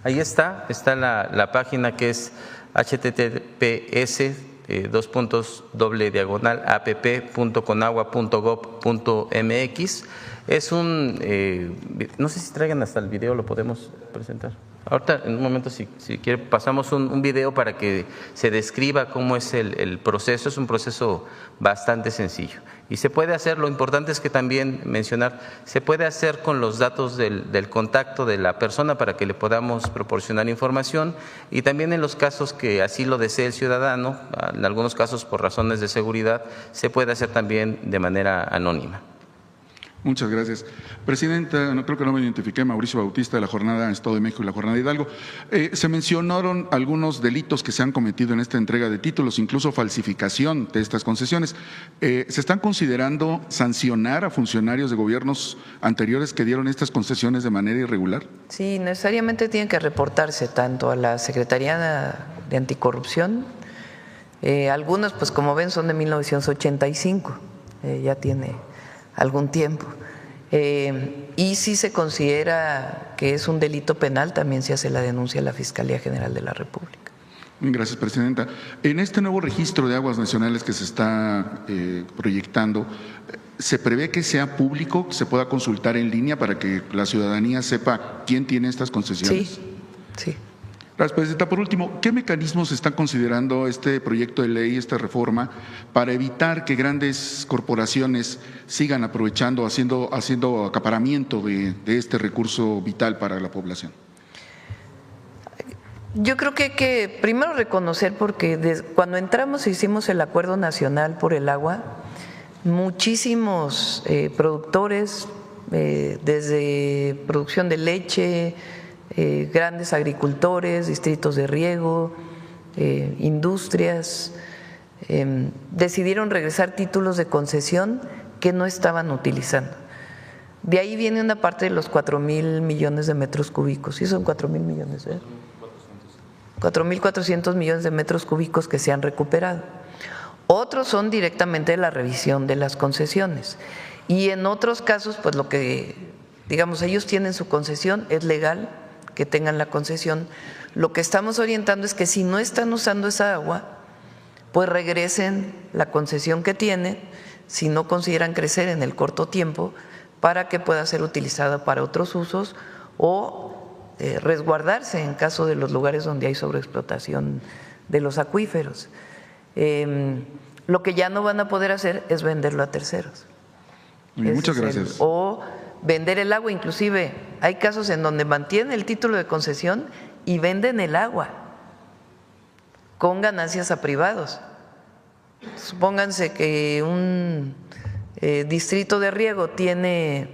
Ahí está la página que es https://app.conagua.gov.mx. Es no sé si traigan hasta el video, lo podemos presentar. Ahorita, en un momento, si quiere, pasamos un video para que se describa cómo es el proceso. Es un proceso bastante sencillo. Y se puede hacer, lo importante es que también mencionar, se puede hacer con los datos del contacto de la persona para que le podamos proporcionar información, y también en los casos que así lo desee el ciudadano, en algunos casos por razones de seguridad, se puede hacer también de manera anónima. Muchas gracias. Presidenta, creo que no me identifiqué, Mauricio Bautista, de la Jornada Estado de México y la Jornada Hidalgo. Se mencionaron algunos delitos que se han cometido en esta entrega de títulos, incluso falsificación de estas concesiones. ¿Se están considerando sancionar a funcionarios de gobiernos anteriores que dieron estas concesiones de manera irregular? Sí, necesariamente tienen que reportarse tanto a la Secretaría de Anticorrupción, algunos, pues como ven, son de 1985, ya tiene algún tiempo. Y si se considera que es un delito penal, también se hace la denuncia a la Fiscalía General de la República. Gracias, Presidenta. En este nuevo registro de aguas nacionales que se está proyectando, ¿se prevé que sea público, que se pueda consultar en línea para que la ciudadanía sepa quién tiene estas concesiones? Sí. Gracias, Presidenta. Por último, ¿qué mecanismos está considerando este proyecto de ley, esta reforma, para evitar que grandes corporaciones sigan aprovechando, haciendo acaparamiento de este recurso vital para la población? Yo creo que hay que primero reconocer, porque cuando entramos e hicimos el Acuerdo Nacional por el Agua, muchísimos productores, desde producción de leche, grandes agricultores, distritos de riego, industrias, decidieron regresar títulos de concesión que no estaban utilizando. De ahí viene una parte de los 4,000 millones de metros cúbicos. Sí, son 4,000 millones, 4,400 millones de metros cúbicos que se han recuperado. Otros son directamente de la revisión de las concesiones. Y en otros casos, pues lo que, digamos, ellos tienen su concesión, es legal que tengan la concesión. Lo que estamos orientando es que si no están usando esa agua, pues regresen la concesión que tienen, si no consideran crecer en el corto tiempo, para que pueda ser utilizada para otros usos o resguardarse en caso de los lugares donde hay sobreexplotación de los acuíferos. Lo que ya no van a poder hacer es venderlo a terceros. Muchas gracias. O vender el agua, inclusive hay casos en donde mantienen el título de concesión y venden el agua con ganancias a privados. Supónganse que un distrito de riego tiene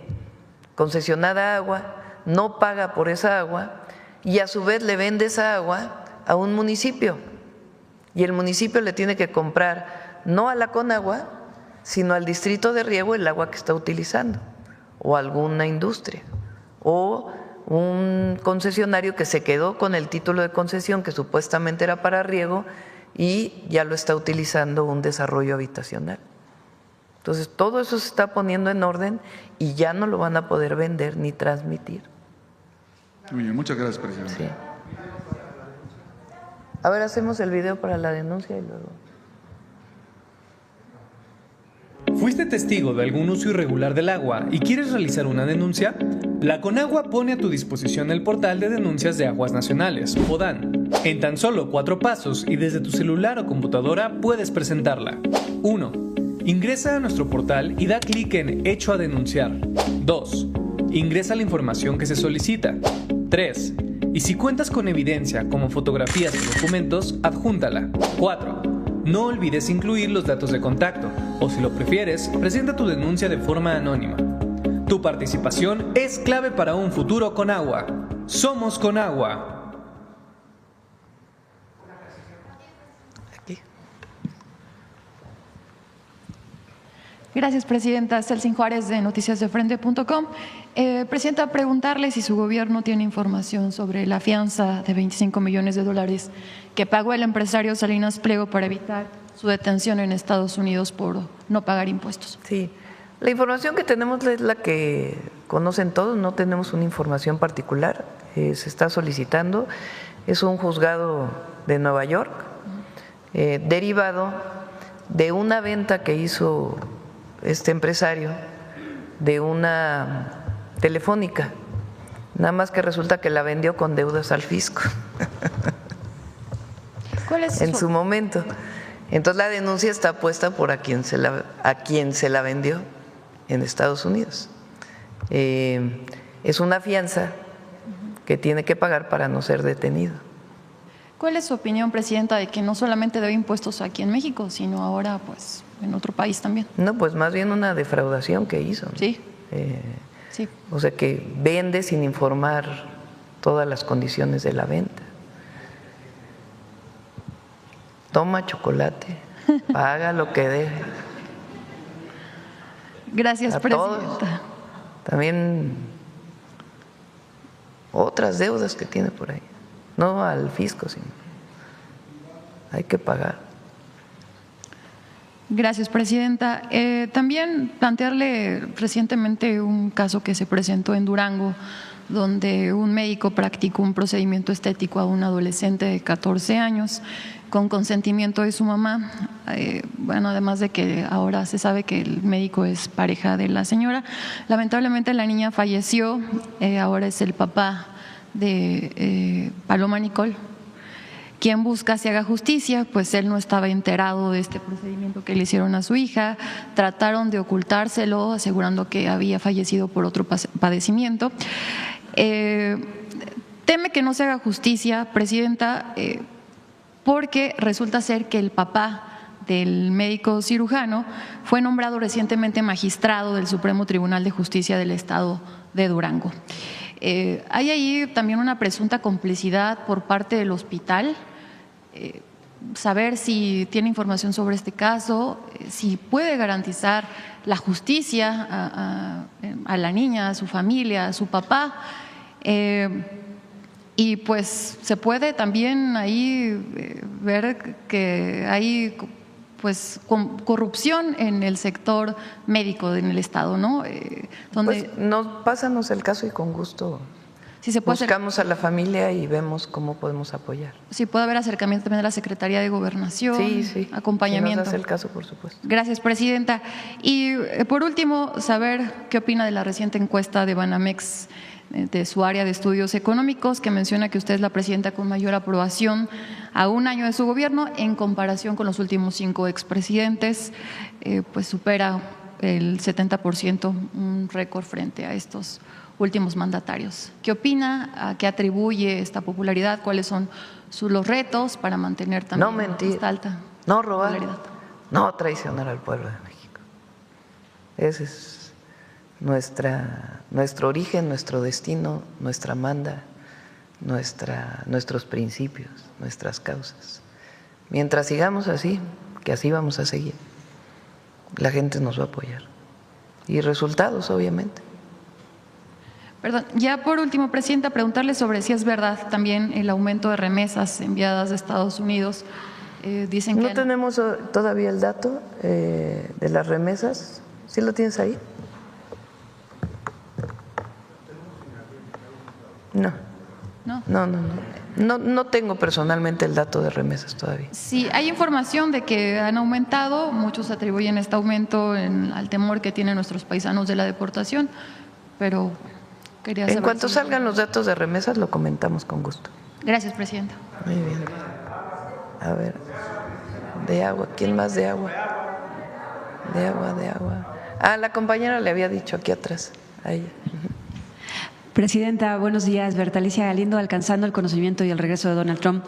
concesionada agua, no paga por esa agua y a su vez le vende esa agua a un municipio, y el municipio le tiene que comprar no a la Conagua, sino al distrito de riego el agua que está utilizando, o alguna industria, o un concesionario que se quedó con el título de concesión que supuestamente era para riego y ya lo está utilizando un desarrollo habitacional. Entonces, todo eso se está poniendo en orden y ya no lo van a poder vender ni transmitir. Muy bien, muchas gracias, Presidente. Sí. A ver, hacemos el video para la denuncia y luego. ¿Fuiste testigo de algún uso irregular del agua y quieres realizar una denuncia? La Conagua pone a tu disposición el portal de denuncias de aguas nacionales, PODAN. En tan solo 4 pasos y desde tu celular o computadora puedes presentarla. 1. Ingresa a nuestro portal y da clic en Hecho a denunciar. 2. Ingresa la información que se solicita. 3. Y si cuentas con evidencia como fotografías o documentos, adjúntala. 4. No olvides incluir los datos de contacto, o si lo prefieres, presenta tu denuncia de forma anónima. Tu participación es clave para un futuro Conagua. Somos Conagua. Gracias, Presidenta. Celsin Juárez, de noticiasdefrente.com. Presidenta, preguntarle si su gobierno tiene información sobre la fianza de $25 millones que pagó el empresario Salinas Pliego para evitar su detención en Estados Unidos por no pagar impuestos. Sí, la información que tenemos es la que conocen todos, no tenemos una información particular, se está solicitando, es un juzgado de Nueva York, derivado de una venta que hizo este empresario de una telefónica, nada más que resulta que la vendió con deudas al fisco. ¿Cuál es en su momento? Entonces la denuncia está puesta por a quien se la vendió en Estados Unidos. Es una fianza que tiene que pagar para no ser detenido. ¿Cuál es su opinión, Presidenta, de que no solamente debe impuestos aquí en México, sino ahora pues en otro país también? No, pues más bien una defraudación que hizo, ¿no? Sí. Sí. O sea, que vende sin informar todas las condiciones de la venta. Toma chocolate, paga lo que debe. Gracias, a Presidenta. Todos. También otras deudas que tiene por ahí. No al fisco, sino hay que pagar. Gracias, Presidenta. También plantearle recientemente un caso que se presentó en Durango, donde un médico practicó un procedimiento estético a un adolescente de 14 años con consentimiento de su mamá. Bueno, además de que ahora se sabe que el médico es pareja de la señora. Lamentablemente la niña falleció, ahora es el papá de Paloma Nicole quien busca se haga justicia, pues él no estaba enterado de este procedimiento que le hicieron a su hija, trataron de ocultárselo asegurando que había fallecido por otro padecimiento. Teme que no se haga justicia, Presidenta, porque resulta ser que el papá del médico cirujano fue nombrado recientemente magistrado del Supremo Tribunal de Justicia del Estado de Durango. Hay ahí también una presunta complicidad por parte del hospital, saber si tiene información sobre este caso, si puede garantizar la justicia a la niña, a su familia, a su papá. Y pues se puede también ahí ver que hay pues corrupción en el sector médico en el Estado, ¿no? Donde pues pásanos el caso y con gusto si se puede buscamos a la familia y vemos cómo podemos apoyar. Sí, puede haber acercamiento también de la Secretaría de Gobernación, sí, acompañamiento. Si nos hace el caso, por supuesto. Gracias, Presidenta. Y por último, saber qué opina de la reciente encuesta de Banamex de su área de estudios económicos, que menciona que usted es la presidenta con mayor aprobación a un año de su gobierno en comparación con los últimos 5 expresidentes, pues supera el 70%, un récord frente a estos últimos mandatarios. ¿Qué opina? ¿A qué atribuye esta popularidad? ¿Cuáles son los retos para mantener también no mentir, esta alta no robar, popularidad? No traicionar al pueblo de México? Ese es nuestro origen, nuestro destino, nuestra manda, nuestros principios, nuestras causas. Mientras sigamos así, que así vamos a seguir, la gente nos va a apoyar. Y resultados, obviamente. Perdón, ya por último, Presidenta, preguntarle sobre si es verdad también el aumento de remesas enviadas de Estados Unidos. Dicen que no tenemos todavía el dato de las remesas. ¿Sí lo tienes ahí? No tengo personalmente el dato de remesas todavía. Sí, hay información de que han aumentado, muchos atribuyen este aumento al temor que tienen nuestros paisanos de la deportación, pero quería saber. En cuanto salgan los datos de remesas lo comentamos con gusto. Gracias, Presidenta. Muy bien. A ver, de agua, ¿quién más de agua? De agua. Ah, la compañera le había dicho aquí atrás, a ella. Presidenta, buenos días. Bertalicia Galindo, alcanzando el conocimiento y el regreso de Donald Trump.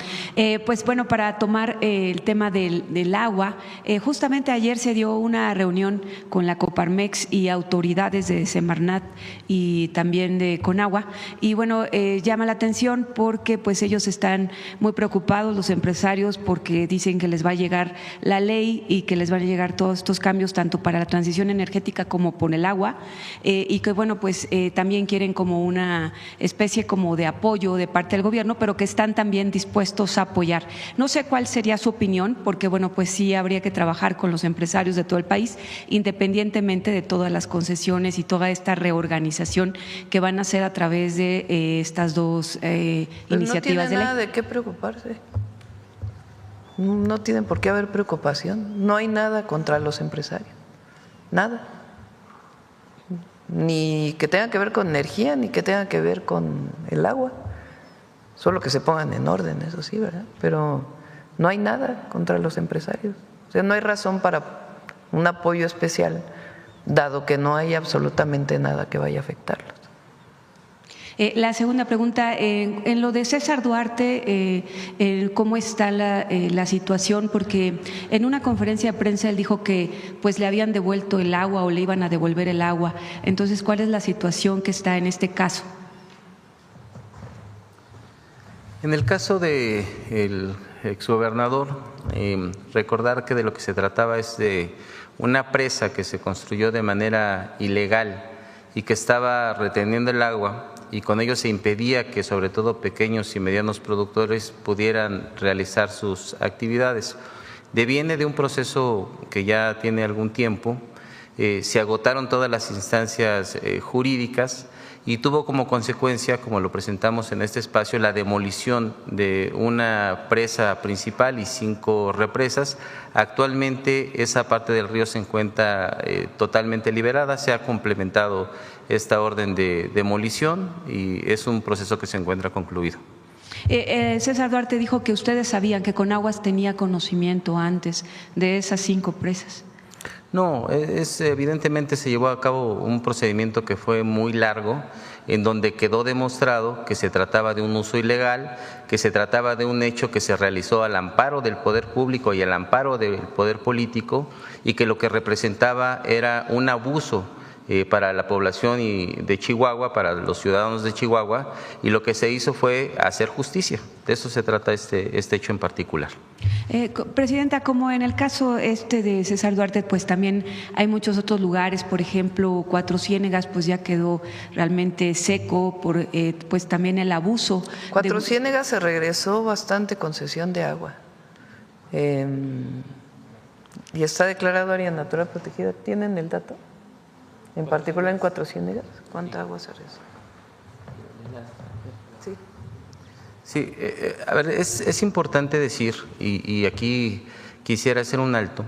Pues bueno, para tomar el tema del agua, justamente ayer se dio una reunión con la Coparmex y autoridades de Semarnat y también de Conagua. Y bueno, llama la atención porque pues ellos están muy preocupados, los empresarios, porque dicen que les va a llegar la ley y que les van a llegar todos estos cambios tanto para la transición energética como por el agua, y que bueno, pues también quieren como una especie como de apoyo de parte del gobierno, pero que están también dispuestos a apoyar. No sé cuál sería su opinión, porque bueno, pues sí habría que trabajar con los empresarios de todo el país, independientemente de todas las concesiones y toda esta reorganización que van a hacer a través de estas dos iniciativas de ley. No tiene nada de qué preocuparse. No tienen por qué haber preocupación. No hay nada contra los empresarios. Nada. Ni que tenga que ver con energía, ni que tenga que ver con el agua. Solo que se pongan en orden, eso sí, ¿verdad? Pero no hay nada contra los empresarios. O sea, no hay razón para un apoyo especial, dado que no hay absolutamente nada que vaya a afectarlos. La segunda pregunta, en lo de César Duarte, ¿cómo está la situación? Porque en una conferencia de prensa él dijo que pues le habían devuelto el agua o le iban a devolver el agua. Entonces, ¿cuál es la situación que está en este caso? En el caso del exgobernador, recordar que de lo que se trataba es de una presa que se construyó de manera ilegal y que estaba reteniendo el agua, y con ello se impedía que sobre todo pequeños y medianos productores pudieran realizar sus actividades. Deviene de un proceso que ya tiene algún tiempo, se agotaron todas las instancias jurídicas y tuvo como consecuencia, como lo presentamos en este espacio, la demolición de una presa principal y 5 represas. Actualmente esa parte del río se encuentra totalmente liberada, se ha complementado esta orden de demolición y es un proceso que se encuentra concluido. César Duarte dijo que ustedes sabían que Conaguas tenía conocimiento antes de esas 5 presas. No, evidentemente se llevó a cabo un procedimiento que fue muy largo, en donde quedó demostrado que se trataba de un uso ilegal, que se trataba de un hecho que se realizó al amparo del poder público y al amparo del poder político, y que lo que representaba era un abuso para la población de Chihuahua, para los ciudadanos de Chihuahua, y lo que se hizo fue hacer justicia. De eso se trata este hecho en particular. Presidenta, como en el caso de César Duarte, pues también hay muchos otros lugares, por ejemplo, Cuatro Ciénegas, pues ya quedó realmente seco por pues también el abuso. Cuatro Ciénegas se regresó bastante concesión de agua y está declarado área natural protegida. ¿Tienen el dato? En particular en Cuatro Ciénegas, ¿cuánta agua se regresó? Sí. Sí, a ver, es importante decir, y aquí quisiera hacer un alto,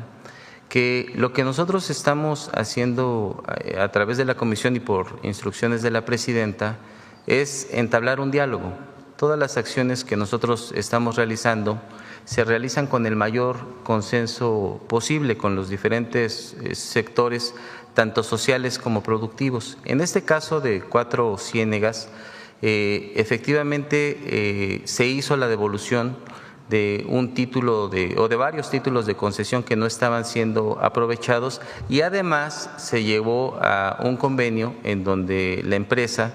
que lo que nosotros estamos haciendo a través de la comisión y por instrucciones de la presidenta es entablar un diálogo. Todas las acciones que nosotros estamos realizando se realizan con el mayor consenso posible con los diferentes sectores, tanto sociales como productivos. En este caso de Cuatro Ciénegas, efectivamente se hizo la devolución de un título o de varios títulos de concesión que no estaban siendo aprovechados, y además se llevó a un convenio en donde la empresa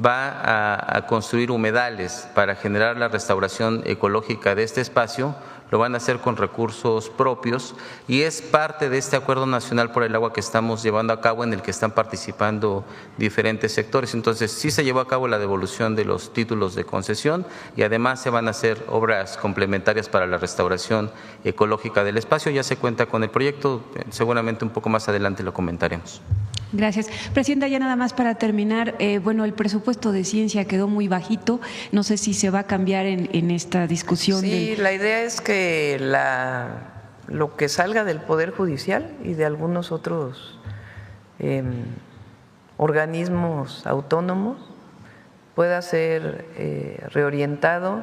va a construir humedales para generar la restauración ecológica de este espacio. Lo van a hacer con recursos propios y es parte de este Acuerdo Nacional por el Agua que estamos llevando a cabo, en el que están participando diferentes sectores. Entonces, sí se llevó a cabo la devolución de los títulos de concesión y además se van a hacer obras complementarias para la restauración ecológica del espacio. Ya se cuenta con el proyecto, seguramente un poco más adelante lo comentaremos. Gracias. Presidenta, ya nada más para terminar, bueno, el presupuesto de ciencia quedó muy bajito. No sé si se va a cambiar en esta discusión. Sí, la idea es que lo que salga del Poder Judicial y de algunos otros organismos autónomos pueda ser reorientado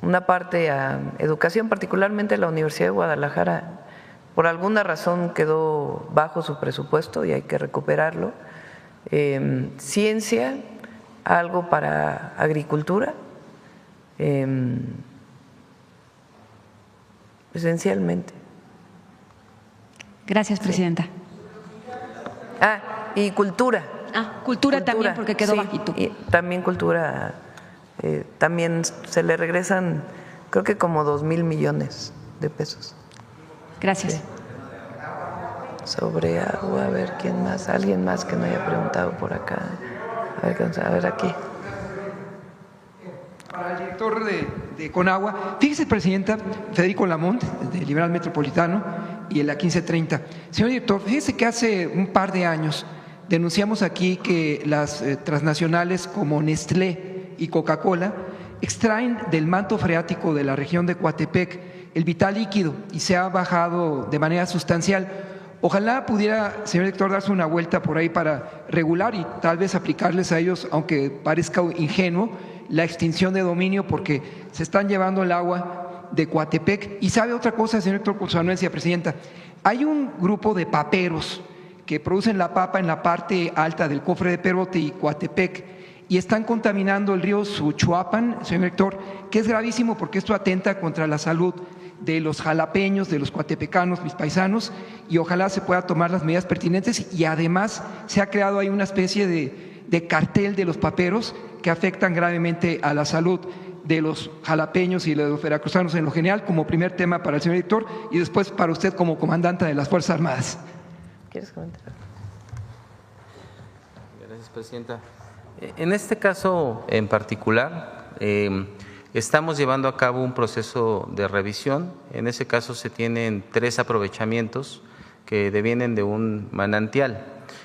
una parte a educación, particularmente la Universidad de Guadalajara. Por alguna razón quedó bajo su presupuesto y hay que recuperarlo. Ciencia, algo para agricultura, esencialmente. Gracias, Presidenta. Y cultura. Cultura también, porque quedó bajito. Y también cultura, también se le regresan, creo que como 2,000 millones de pesos. Gracias. Sí. Sobre agua, a ver quién más, alguien más que me haya preguntado por acá. A ver aquí. Para el director de Conagua, fíjese, Presidenta, Federico Lamont, de Liberal Metropolitano, y en la 1530. Señor director, fíjese que hace un par de años denunciamos aquí que las transnacionales como Nestlé y Coca-Cola extraen del manto freático de la región de Coatepec el vital líquido y se ha bajado de manera sustancial. Ojalá pudiera, señor director, darse una vuelta por ahí para regular y tal vez aplicarles a ellos, aunque parezca ingenuo, la extinción de dominio, porque se están llevando el agua de Coatepec. Y sabe otra cosa, señor director, con su anuencia, Presidenta, hay un grupo de paperos que producen la papa en la parte alta del cofre de Perote y Coatepec y están contaminando el río Suchuapan, señor director, que es gravísimo porque esto atenta contra la salud de los jalapeños, de los coatepecanos, mis paisanos, y ojalá se pueda tomar las medidas pertinentes. Y además se ha creado ahí una especie de cartel de los paperos que afectan gravemente a la salud de los jalapeños y de los veracruzanos en lo general, como primer tema para el señor director y después para usted como comandante de las Fuerzas Armadas. ¿Quieres comentar? Gracias, Presidenta. En este caso en particular, estamos llevando a cabo un proceso de revisión. En ese caso se tienen 3 aprovechamientos que devienen de un manantial.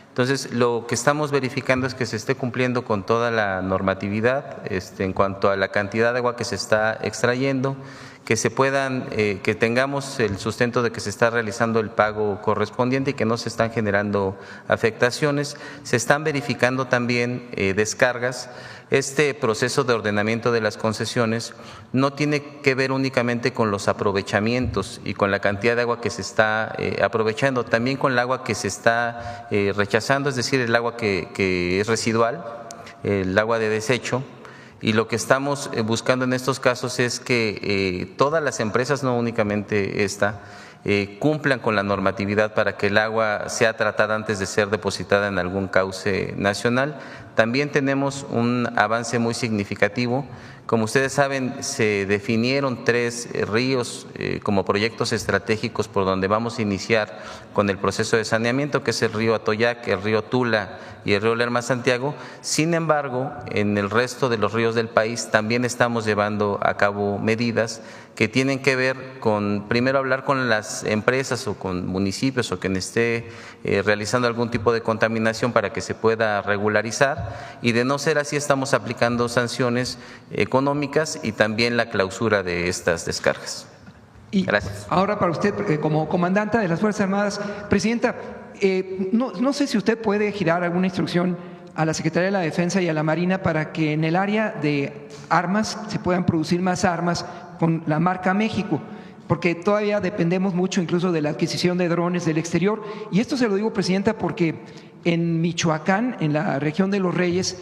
Entonces, lo que estamos verificando es que se esté cumpliendo con toda la normatividad en cuanto a la cantidad de agua que se está extrayendo, que se puedan, que tengamos el sustento de que se está realizando el pago correspondiente y que no se están generando afectaciones. Se están verificando también descargas. Este proceso de ordenamiento de las concesiones no tiene que ver únicamente con los aprovechamientos y con la cantidad de agua que se está aprovechando, también con el agua que se está rechazando, es decir, el agua que es residual, el agua de desecho. Y lo que estamos buscando en estos casos es que todas las empresas, no únicamente esta, cumplan con la normatividad para que el agua sea tratada antes de ser depositada en algún cauce nacional. También tenemos un avance muy significativo. Como ustedes saben, se definieron 3 ríos como proyectos estratégicos por donde vamos a iniciar con el proceso de saneamiento, que es el río Atoyac, el río Tula y el río Lerma-Santiago. Sin embargo, en el resto de los ríos del país también estamos llevando a cabo medidas que tienen que ver con, primero, hablar con las empresas o con municipios o quien esté realizando algún tipo de contaminación para que se pueda regularizar, y de no ser así estamos aplicando sanciones económicas y también la clausura de estas descargas. Gracias. Ahora para usted, como comandante de las Fuerzas Armadas, Presidenta, no sé si usted puede girar alguna instrucción a la Secretaría de la Defensa y a la Marina para que en el área de armas se puedan producir más armas con la marca México, porque todavía dependemos mucho incluso de la adquisición de drones del exterior. Y esto se lo digo, Presidenta, porque en Michoacán, en la región de Los Reyes,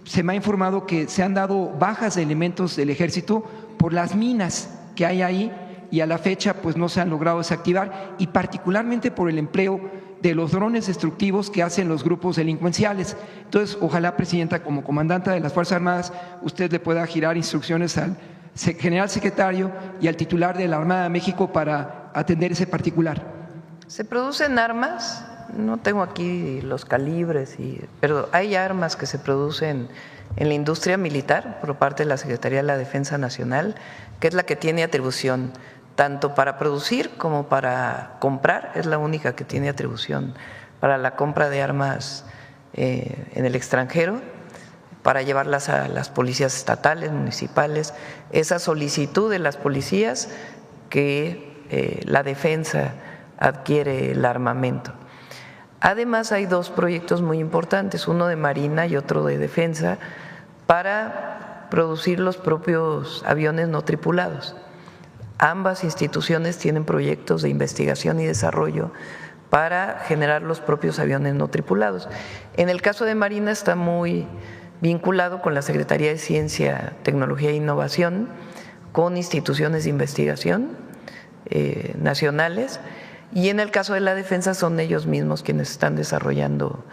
se me ha informado que se han dado bajas de elementos del ejército por las minas que hay ahí, y a la fecha pues no se han logrado desactivar, y particularmente por el empleo de los drones destructivos que hacen los grupos delincuenciales. Entonces, ojalá, Presidenta, como comandante de las Fuerzas Armadas, usted le pueda girar instrucciones al general secretario y al titular de la Armada de México para atender ese particular. ¿Se producen armas? No tengo aquí los calibres, pero hay armas que se producen en la industria militar por parte de la Secretaría de la Defensa Nacional, que es la que tiene atribución tanto para producir como para comprar, es la única que tiene atribución para la compra de armas en el extranjero, para llevarlas a las policías estatales, municipales, esa solicitud de las policías que la defensa adquiere el armamento. Además, hay dos proyectos muy importantes, uno de Marina y otro de Defensa, para producir los propios aviones no tripulados. Ambas instituciones tienen proyectos de investigación y desarrollo para generar los propios aviones no tripulados. En el caso de Marina está muy vinculado con la Secretaría de Ciencia, Tecnología e Innovación, con instituciones de investigación nacionales, y en el caso de la defensa son ellos mismos quienes están desarrollando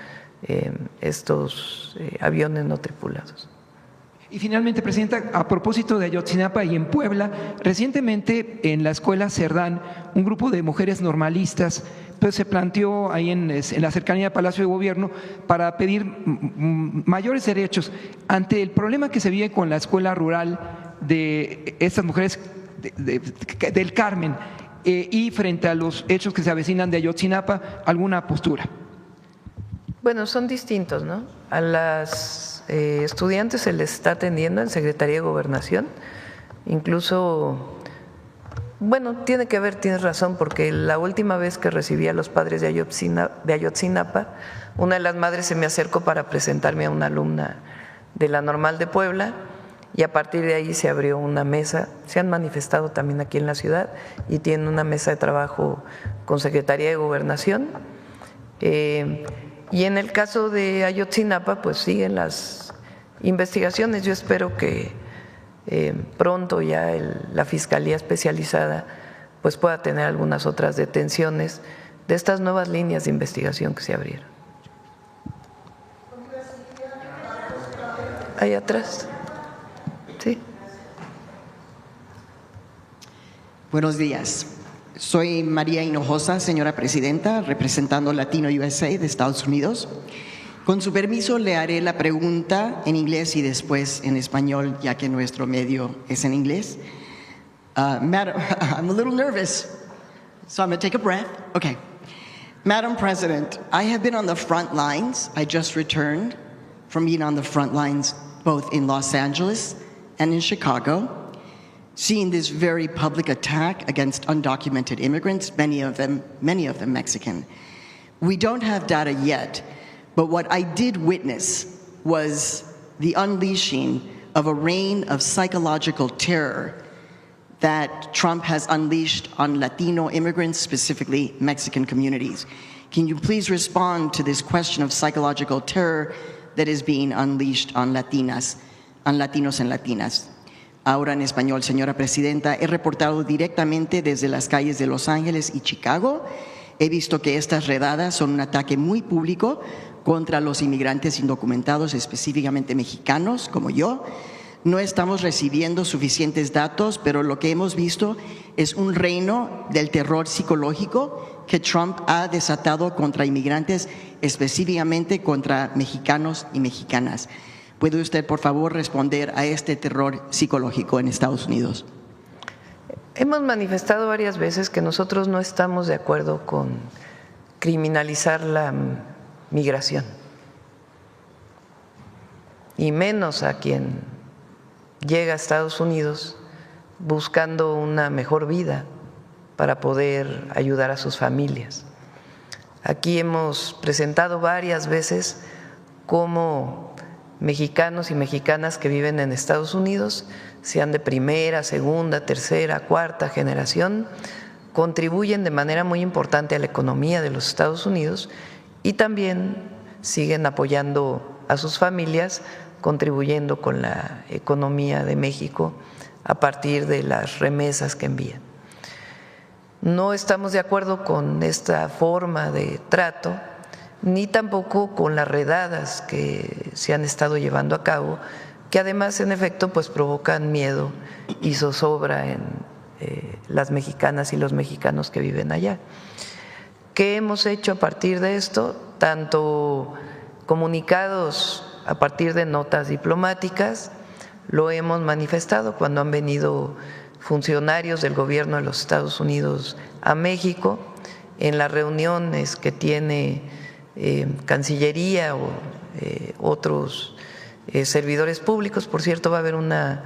estos aviones no tripulados. Y finalmente, Presidenta, a propósito de Ayotzinapa y en Puebla, recientemente en la escuela Cerdán, un grupo de mujeres normalistas pues, se planteó ahí en la cercanía del Palacio de Gobierno para pedir mayores derechos ante el problema que se vive con la escuela rural de estas mujeres del Carmen y frente a los hechos que se avecinan de Ayotzinapa, ¿alguna postura? Bueno, son distintos, ¿no? A las estudiantes se les está atendiendo en Secretaría de Gobernación, incluso, bueno, tiene que ver, tienes razón, porque la última vez que recibí a los padres de Ayotzinapa, una de las madres se me acercó para presentarme a una alumna de la Normal de Puebla, y a partir de ahí se abrió una mesa, se han manifestado también aquí en la ciudad y tienen una mesa de trabajo con Secretaría de Gobernación. Y en el caso de Ayotzinapa, pues siguen las investigaciones. Yo espero que pronto ya la Fiscalía Especializada pues pueda tener algunas otras detenciones de estas nuevas líneas de investigación que se abrieron. Ahí atrás. Sí. Buenos días. Soy María Hinojosa, señora presidenta, representando Latino USA de Estados Unidos. Con su permiso, le haré la pregunta en inglés y después en español, ya que nuestro medio es en inglés. Madam, I'm a little nervous, so I'm going to take a breath. Okay. Madam President, I have been on the front lines. I just returned from being on the front lines, both in Los Angeles and in Chicago, seeing this very public attack against undocumented immigrants, many of them Mexican. We don't have data yet, but what I did witness was the unleashing of a reign of psychological terror that Trump has unleashed on Latino immigrants, specifically Mexican communities. Can you please respond to this question of psychological terror that is being unleashed on Latinos and Latinas? Ahora en español, señora presidenta, he reportado directamente desde las calles de Los Ángeles y Chicago. He visto que estas redadas son un ataque muy público contra los inmigrantes indocumentados, específicamente mexicanos como yo. No estamos recibiendo suficientes datos, pero lo que hemos visto es un reino del terror psicológico que Trump ha desatado contra inmigrantes, específicamente contra mexicanos y mexicanas. ¿Puede usted, por favor, responder a este terror psicológico en Estados Unidos? Hemos manifestado varias veces que nosotros no estamos de acuerdo con criminalizar la migración, y menos a quien llega a Estados Unidos buscando una mejor vida para poder ayudar a sus familias. Aquí hemos presentado varias veces cómo mexicanos y mexicanas que viven en Estados Unidos, sean de primera, segunda, tercera, cuarta generación, contribuyen de manera muy importante a la economía de los Estados Unidos y también siguen apoyando a sus familias, contribuyendo con la economía de México a partir de las remesas que envían. No estamos de acuerdo con esta forma de trato, ni tampoco con las redadas que se han estado llevando a cabo, que además en efecto pues provocan miedo y zozobra en las mexicanas y los mexicanos que viven allá. ¿Qué hemos hecho a partir de esto? Tanto comunicados a partir de notas diplomáticas, lo hemos manifestado cuando han venido funcionarios del gobierno de los Estados Unidos a México, en las reuniones que tiene Cancillería o otros servidores públicos. Por cierto, va a haber una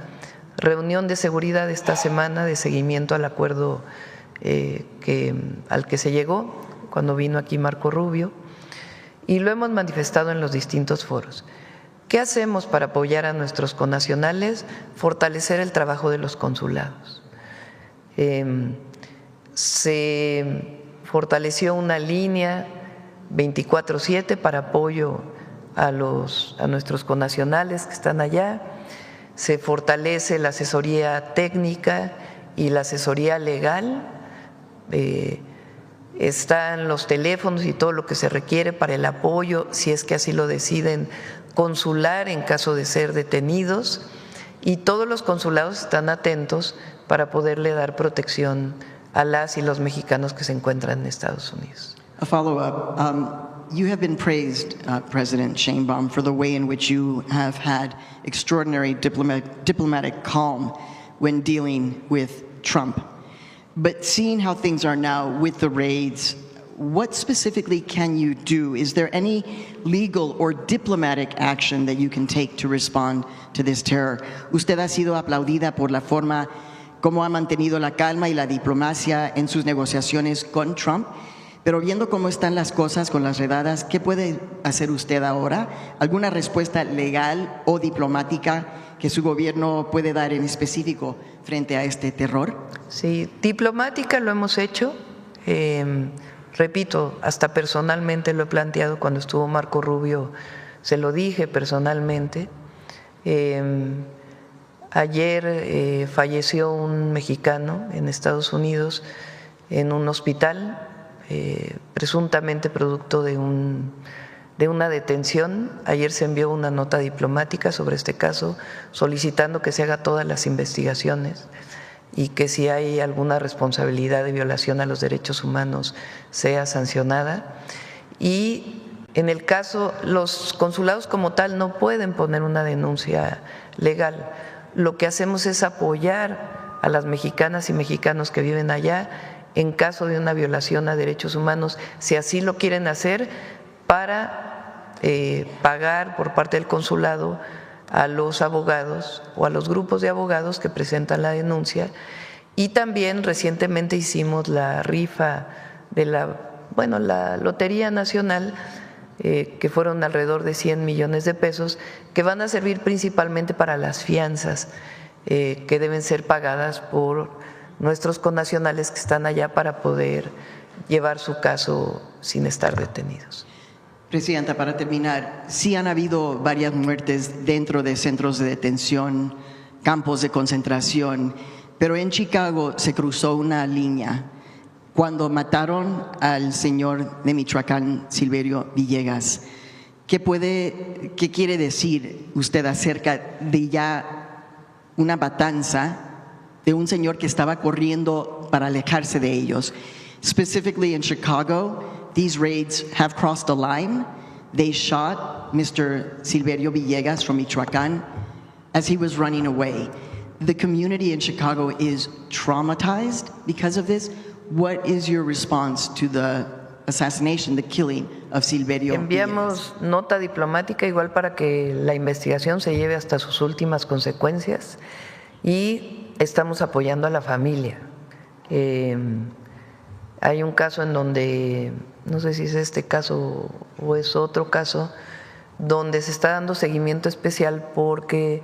reunión de seguridad esta semana de seguimiento al acuerdo al que se llegó cuando vino aquí Marco Rubio, y lo hemos manifestado en los distintos foros. ¿Qué hacemos para apoyar a nuestros connacionales? Fortalecer el trabajo de los consulados. Se fortaleció una línea 24/7 para apoyo a nuestros connacionales que están allá. Se fortalece la asesoría técnica y la asesoría legal. Están los teléfonos y todo lo que se requiere para el apoyo, si es que así lo deciden, consular en caso de ser detenidos, y todos los consulados están atentos para poderle dar protección a las y los mexicanos que se encuentran en Estados Unidos. A follow-up. You have been praised, President Sheinbaum, for the way in which you have had extraordinary diplomatic calm when dealing with Trump. But seeing how things are now with the raids, what specifically can you do? Is there any legal or diplomatic action that you can take to respond to this terror? Usted ha sido aplaudida por la forma como ha mantenido la calma y la diplomacia en sus negociaciones con Trump. Pero viendo cómo están las cosas con las redadas, ¿qué puede hacer usted ahora? ¿Alguna respuesta legal o diplomática que su gobierno puede dar en específico frente a este terror? Sí, diplomática lo hemos hecho. Repito, hasta personalmente lo he planteado cuando estuvo Marco Rubio, se lo dije personalmente. Ayer falleció un mexicano en Estados Unidos en un hospital, presuntamente producto de una detención. Ayer se envió una nota diplomática sobre este caso solicitando que se haga todas las investigaciones y que si hay alguna responsabilidad de violación a los derechos humanos sea sancionada. Y en el caso, los consulados como tal no pueden poner una denuncia legal. Lo que hacemos es apoyar a las mexicanas y mexicanos que viven allá en caso de una violación a derechos humanos, si así lo quieren hacer, para pagar por parte del consulado a los abogados o a los grupos de abogados que presentan la denuncia. Y también recientemente hicimos la rifa de la Lotería Nacional, que fueron alrededor de 100 millones de pesos, que van a servir principalmente para las fianzas que deben ser pagadas por nuestros connacionales que están allá para poder llevar su caso sin estar detenidos. Presidenta, para terminar, sí han habido varias muertes dentro de centros de detención, campos de concentración, pero en Chicago se cruzó una línea cuando mataron al señor de Michoacán, Silverio Villegas. ¿Qué quiere decir usted acerca de ya una matanza de un señor que estaba corriendo para alejarse de ellos? Specifically in Chicago, these raids have crossed a line. They shot Mr. Silverio Villegas from Michoacán as he was running away. The community in Chicago is traumatized because of this. What is your response to the assassination, the killing of Silverio Villegas? Enviamos nota diplomática igual para que la investigación se lleve hasta sus últimas consecuencias y estamos apoyando a la familia. Hay un caso en donde, no sé si es este caso o es otro caso, donde se está dando seguimiento especial porque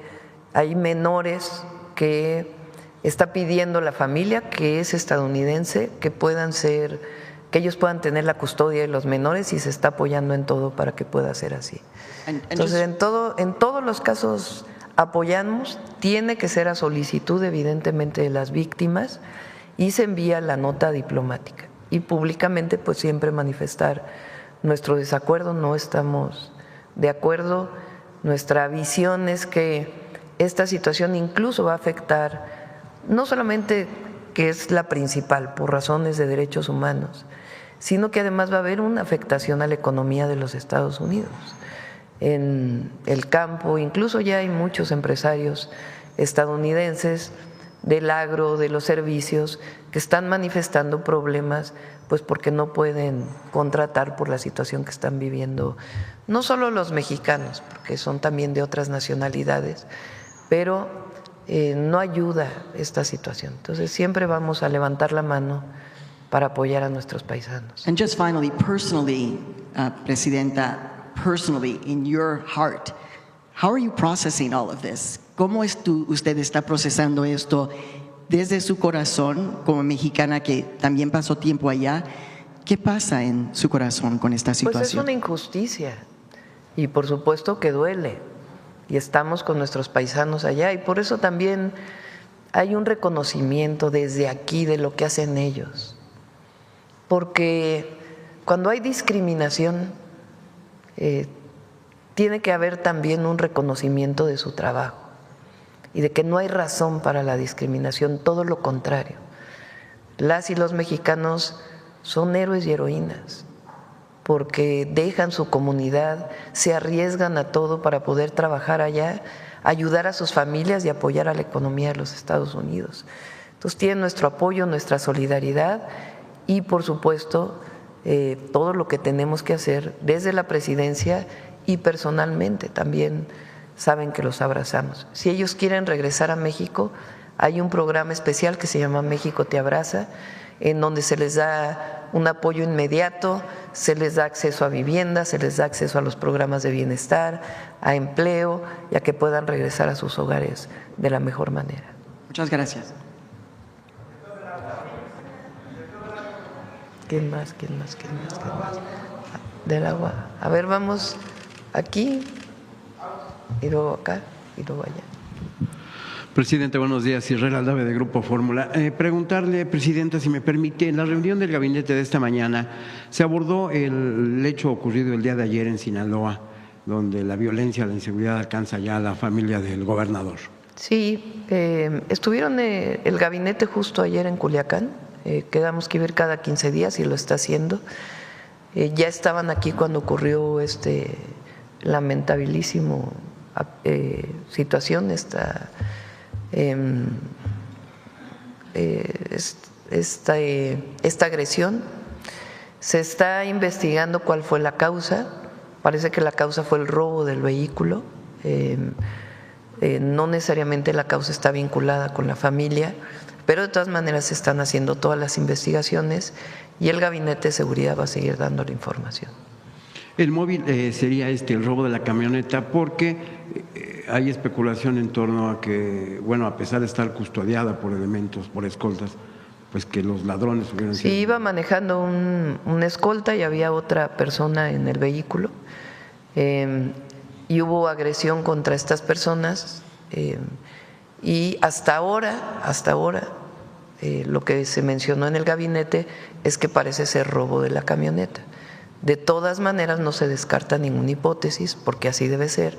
hay menores que está pidiendo la familia, que es estadounidense, que ellos puedan tener la custodia de los menores, y se está apoyando en todo para que pueda ser así. Entonces, en todos los casos apoyamos, tiene que ser a solicitud evidentemente de las víctimas, y se envía la nota diplomática. Y públicamente pues siempre manifestar nuestro desacuerdo, no estamos de acuerdo. Nuestra visión es que esta situación incluso va a afectar, no solamente que es la principal por razones de derechos humanos, sino que además va a haber una afectación a la economía de los Estados Unidos. En el campo, incluso ya hay muchos empresarios estadounidenses del agro, de los servicios, que están manifestando problemas, pues porque no pueden contratar por la situación que están viviendo, no solo los mexicanos, porque son también de otras nacionalidades, pero no ayuda esta situación. Entonces siempre vamos a levantar la mano para apoyar a nuestros paisanos. And just finally, personally, Presidenta, personally, in your heart, how are you processing all of this? ¿Cómo usted está procesando esto desde su corazón como mexicana que también pasó tiempo allá? ¿Qué pasa en su corazón con esta situación? Pues es una injusticia y por supuesto que duele y estamos con nuestros paisanos allá y por eso también hay un reconocimiento desde aquí de lo que hacen ellos, porque cuando hay discriminación tiene que haber también un reconocimiento de su trabajo y de que no hay razón para la discriminación, todo lo contrario. Las y los mexicanos son héroes y heroínas porque dejan su comunidad, se arriesgan a todo para poder trabajar allá, ayudar a sus familias y apoyar a la economía de los Estados Unidos. Entonces tienen nuestro apoyo, nuestra solidaridad y por supuesto todo lo que tenemos que hacer desde la presidencia y personalmente también saben que los abrazamos. Si ellos quieren regresar a México, hay un programa especial que se llama México Te Abraza, en donde se les da un apoyo inmediato, se les da acceso a vivienda, se les da acceso a los programas de bienestar, a empleo, y a que puedan regresar a sus hogares de la mejor manera. Muchas gracias. ¿Quién más? Del agua. A ver, vamos aquí, y luego acá, y luego allá. Presidente, buenos días. Israel Aldave, de Grupo Fórmula. Preguntarle, Presidenta, si me permite, en la reunión del gabinete de esta mañana se abordó el hecho ocurrido el día de ayer en Sinaloa, donde la violencia, la inseguridad alcanza ya a la familia del gobernador. Sí, estuvieron el gabinete justo ayer en Culiacán, quedamos que ir cada 15 días y lo está haciendo. Ya estaban aquí cuando ocurrió este lamentabilísimo situación, esta agresión. Se está investigando cuál fue la causa. Parece que la causa fue el robo del vehículo. No necesariamente la causa está vinculada con la familia, pero de todas maneras se están haciendo todas las investigaciones y el Gabinete de Seguridad va a seguir dando la información. El móvil sería el robo de la camioneta, porque hay especulación en torno a que, bueno, a pesar de estar custodiada por elementos, por escoltas, pues que los ladrones hubieran sido… Sí, iba manejando un escolta y había otra persona en el vehículo y hubo agresión contra estas personas y hasta ahora lo que se mencionó en el gabinete es que parece ser robo de la camioneta. De todas maneras no se descarta ninguna hipótesis porque así debe ser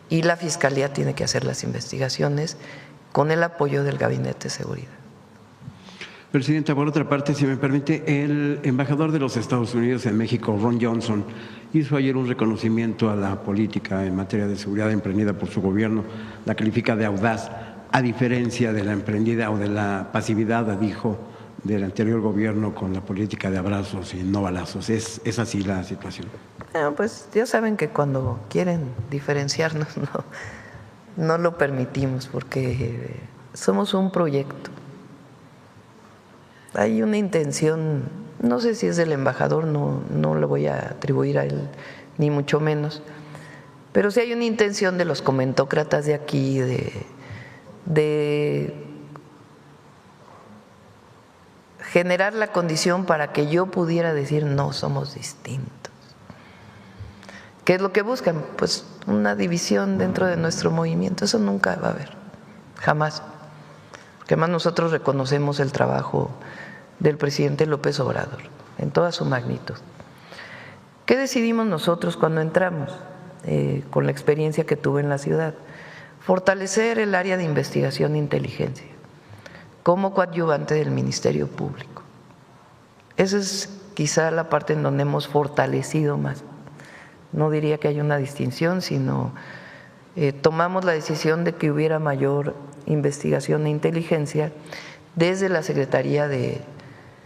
y la Fiscalía tiene que hacer las investigaciones con el apoyo del Gabinete de Seguridad. Presidenta, por otra parte, si me permite, el embajador de los Estados Unidos en México, Ron Johnson, hizo ayer un reconocimiento a la política en materia de seguridad emprendida por su gobierno, la califica de audaz, a diferencia de la emprendida o de la pasividad, dijo, del anterior gobierno con la política de abrazos y no balazos. ¿Es así la situación? Bueno, pues ya saben que cuando quieren diferenciarnos no lo permitimos porque somos un proyecto. Hay una intención, no sé si es del embajador, no lo voy a atribuir a él, ni mucho menos, pero sí hay una intención de los comentócratas de aquí de generar la condición para que yo pudiera decir no, somos distintos. ¿Qué es lo que buscan? Pues una división dentro de nuestro movimiento. Eso nunca va a haber, jamás. Porque además nosotros reconocemos el trabajo del presidente López Obrador en toda su magnitud. ¿Qué decidimos nosotros cuando entramos? Con la experiencia que tuve en la ciudad, fortalecer el área de investigación e inteligencia como coadyuvante del Ministerio Público. Esa es quizá la parte en donde hemos fortalecido más. No diría que haya una distinción, sino tomamos la decisión de que hubiera mayor Investigación e Inteligencia desde la Secretaría de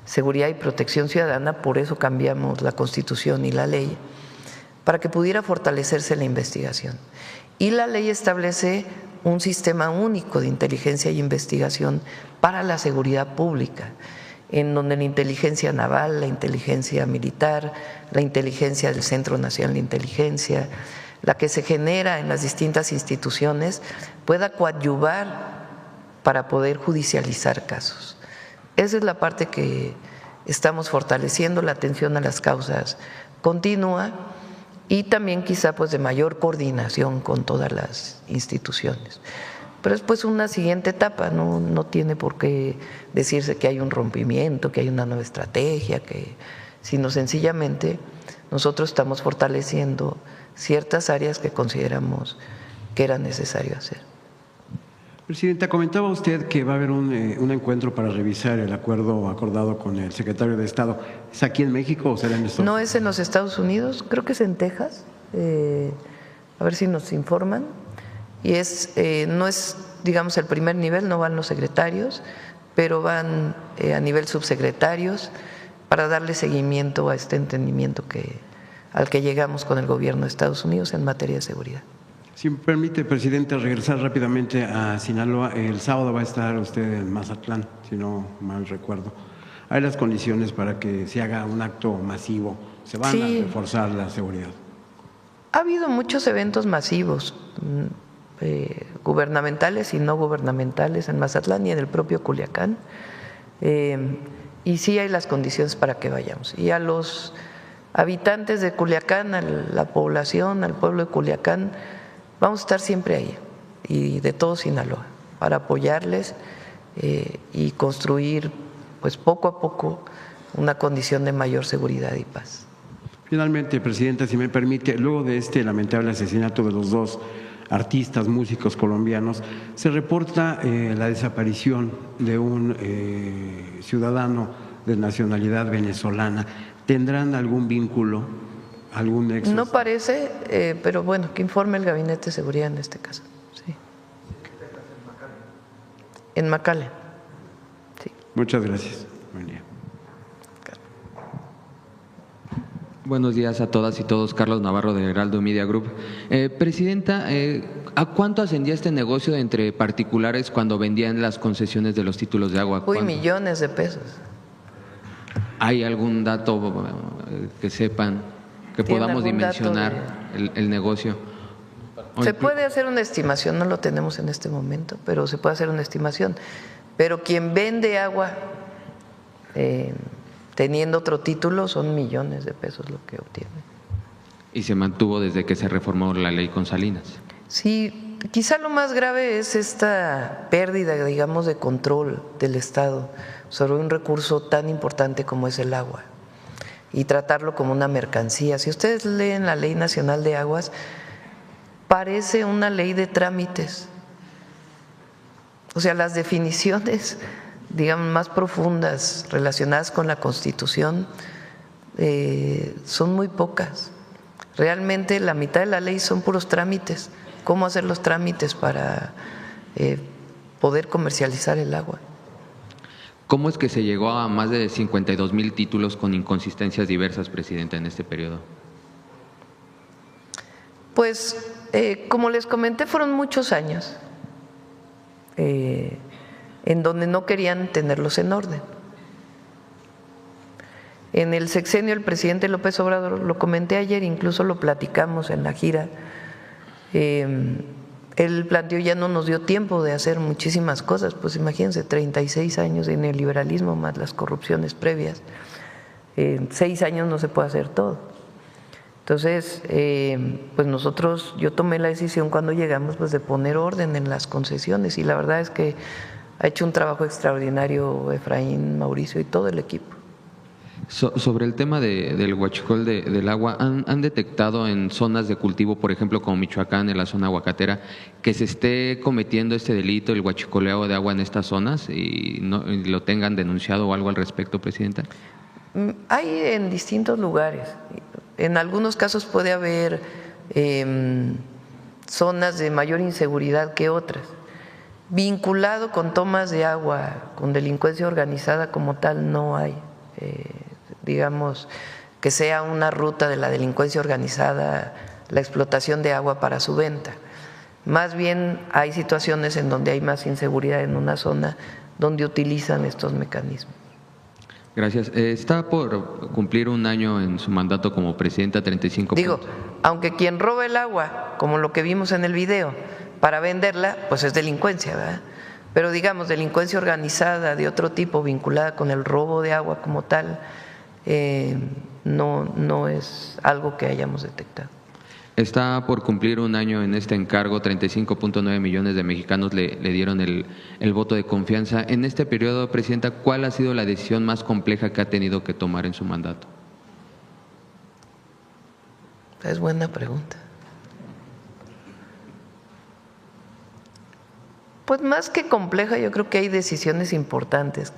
Seguridad y Protección Ciudadana, por eso cambiamos la Constitución y la ley, para que pudiera fortalecerse la investigación. Y la ley establece un sistema único de inteligencia y investigación para la seguridad pública, en donde la inteligencia naval, la inteligencia militar, la inteligencia del Centro Nacional de Inteligencia, la que se genera en las distintas instituciones, pueda coadyuvar para poder judicializar casos. Esa es la parte que estamos fortaleciendo, la atención a las causas continua y también quizá pues de mayor coordinación con todas las instituciones. Pero es pues una siguiente etapa, no tiene por qué decirse que hay un rompimiento, que hay una nueva estrategia, sino sencillamente nosotros estamos fortaleciendo ciertas áreas que consideramos que era necesario hacer. Presidenta, comentaba usted que va a haber un encuentro para revisar el acuerdo acordado con el secretario de Estado. ¿Es aquí en México o será en Estados Unidos? No, es en los Estados Unidos, creo que es en Texas, a ver si nos informan. Y no es, digamos, el primer nivel, no van los secretarios, pero van a nivel subsecretarios para darle seguimiento a este entendimiento al que llegamos con el gobierno de Estados Unidos en materia de seguridad. Si me permite, presidente, regresar rápidamente a Sinaloa. El sábado va a estar usted en Mazatlán, si no mal recuerdo. ¿Hay las condiciones para que se haga un acto masivo? ¿Se van a reforzar la seguridad? Ha habido muchos eventos masivos, gubernamentales y no gubernamentales en Mazatlán y en el propio Culiacán. Y sí hay las condiciones para que vayamos. Y a los habitantes de Culiacán, a la población, al pueblo de Culiacán, vamos a estar siempre ahí y de todo Sinaloa para apoyarles y construir pues poco a poco una condición de mayor seguridad y paz. Finalmente, presidenta, si me permite, luego de este lamentable asesinato de los dos artistas, músicos colombianos, se reporta la desaparición de un ciudadano de nacionalidad venezolana. ¿Tendrán algún vínculo, algún nexo? No parece, pero bueno, que informe el Gabinete de Seguridad en este caso. Sí. En McAllen. Sí. Muchas gracias. Buen día. Buenos días a todas y todos. Carlos Navarro de Heraldo Media Group. Presidenta, ¿a cuánto ascendía este negocio entre particulares cuando vendían las concesiones de los títulos de agua? Uy, millones de pesos. ¿Hay algún dato que sepan, que podamos dimensionar el negocio? Se puede hacer una estimación, no lo tenemos en este momento, pero se puede hacer una estimación. Pero quien vende agua teniendo otro título son millones de pesos lo que obtiene. ¿Y se mantuvo desde que se reformó la ley con Salinas? Sí, quizá lo más grave es esta pérdida, digamos, de control del Estado sobre un recurso tan importante como es el agua y tratarlo como una mercancía. Si ustedes leen la Ley Nacional de Aguas, parece una ley de trámites. O sea, las definiciones, digamos, más profundas relacionadas con la Constitución son muy pocas. Realmente la mitad de la ley son puros trámites. ¿Cómo hacer los trámites para poder comercializar el agua? ¿Cómo es que se llegó a más de 52,000 títulos con inconsistencias diversas, presidenta, en este periodo? Pues, como les comenté, fueron muchos años en donde no querían tenerlos en orden. En el sexenio del presidente López Obrador, lo comenté ayer, incluso lo platicamos en la gira, él planteó, ya no nos dio tiempo de hacer muchísimas cosas, pues imagínense, 36 años de neoliberalismo más las corrupciones previas, en 6 años no se puede hacer todo. Entonces, pues yo tomé la decisión cuando llegamos pues de poner orden en las concesiones y la verdad es que ha hecho un trabajo extraordinario Efraín, Mauricio y todo el equipo. Sobre el tema del huachicol del agua, ¿han detectado en zonas de cultivo, por ejemplo, como Michoacán, en la zona aguacatera, que se esté cometiendo este delito, el huachicoleo de agua en estas zonas y lo tengan denunciado o algo al respecto, presidenta? Hay en distintos lugares. En algunos casos puede haber zonas de mayor inseguridad que otras. vinculado con tomas de agua, con delincuencia organizada como tal, no hay. Digamos, que sea una ruta de la delincuencia organizada la explotación de agua para su venta. Más bien hay situaciones en donde hay más inseguridad en una zona donde utilizan estos mecanismos. Gracias. Está por cumplir un año en su mandato como presidenta, 35 Digo, aunque quien roba el agua, como lo que vimos en el video, para venderla, pues es delincuencia, ¿verdad? Pero digamos, delincuencia organizada de otro tipo, vinculada con el robo de agua como tal, no es algo que hayamos detectado. Está por cumplir un año en este encargo, 35.9 millones de mexicanos le dieron el voto de confianza. En este periodo, Presidenta, ¿cuál ha sido la decisión más compleja que ha tenido que tomar en su mandato? Es buena pregunta. Pues más que compleja, yo creo que hay decisiones importantes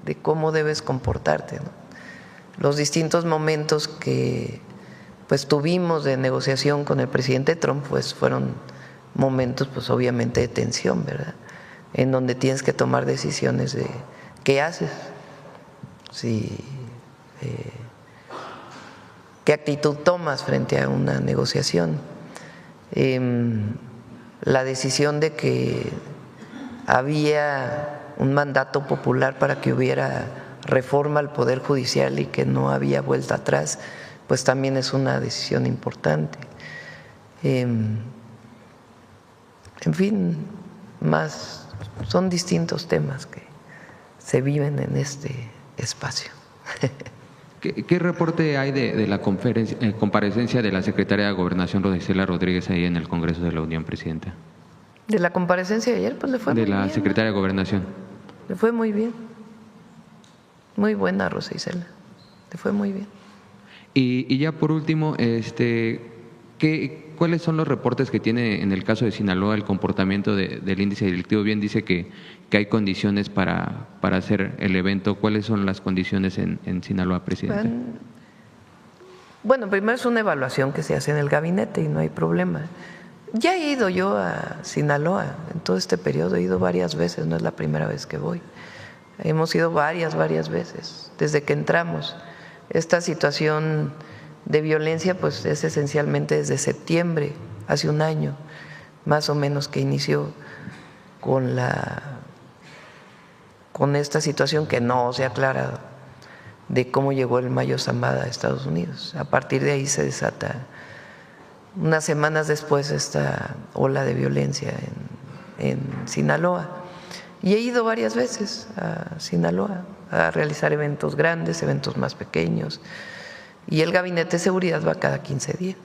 de cómo debes comportarte, ¿no? Los distintos momentos que pues tuvimos de negociación con el presidente Trump, pues fueron momentos pues obviamente de tensión, ¿verdad? En donde tienes que tomar decisiones de qué haces, qué actitud tomas frente a una negociación. La decisión de que había un mandato popular para que hubiera reforma al Poder Judicial y que no había vuelta atrás, pues también es una decisión importante. En fin, son distintos temas que se viven en este espacio. ¿Qué reporte hay de la comparecencia de la secretaria de Gobernación, Rosa Rodríguez, ahí en el Congreso de la Unión, Presidenta? De la comparecencia de ayer, pues le fue muy bien. De la secretaria de Gobernación. Le fue muy bien. Muy buena, Rosa Isela. Le fue muy bien. Y ya por último, ¿cuáles son los reportes que tiene en el caso de Sinaloa el comportamiento del índice delictivo? Bien dice que hay condiciones para hacer el evento. ¿Cuáles son las condiciones en Sinaloa, Presidente? Bueno, primero es una evaluación que se hace en el gabinete y no hay problema. Ya he ido yo a Sinaloa en todo este periodo, he ido varias veces, no es la primera vez que voy. Hemos ido varias veces desde que entramos. Esta situación de violencia pues es esencialmente desde septiembre, hace un año más o menos, que inició con esta situación que no se ha aclarado de cómo llegó el Mayo Zambada a Estados Unidos. A partir de ahí se desata unas semanas después esta ola de violencia en Sinaloa. Y he ido varias veces a Sinaloa a realizar eventos grandes, eventos más pequeños, y el Gabinete de Seguridad va cada 15 días.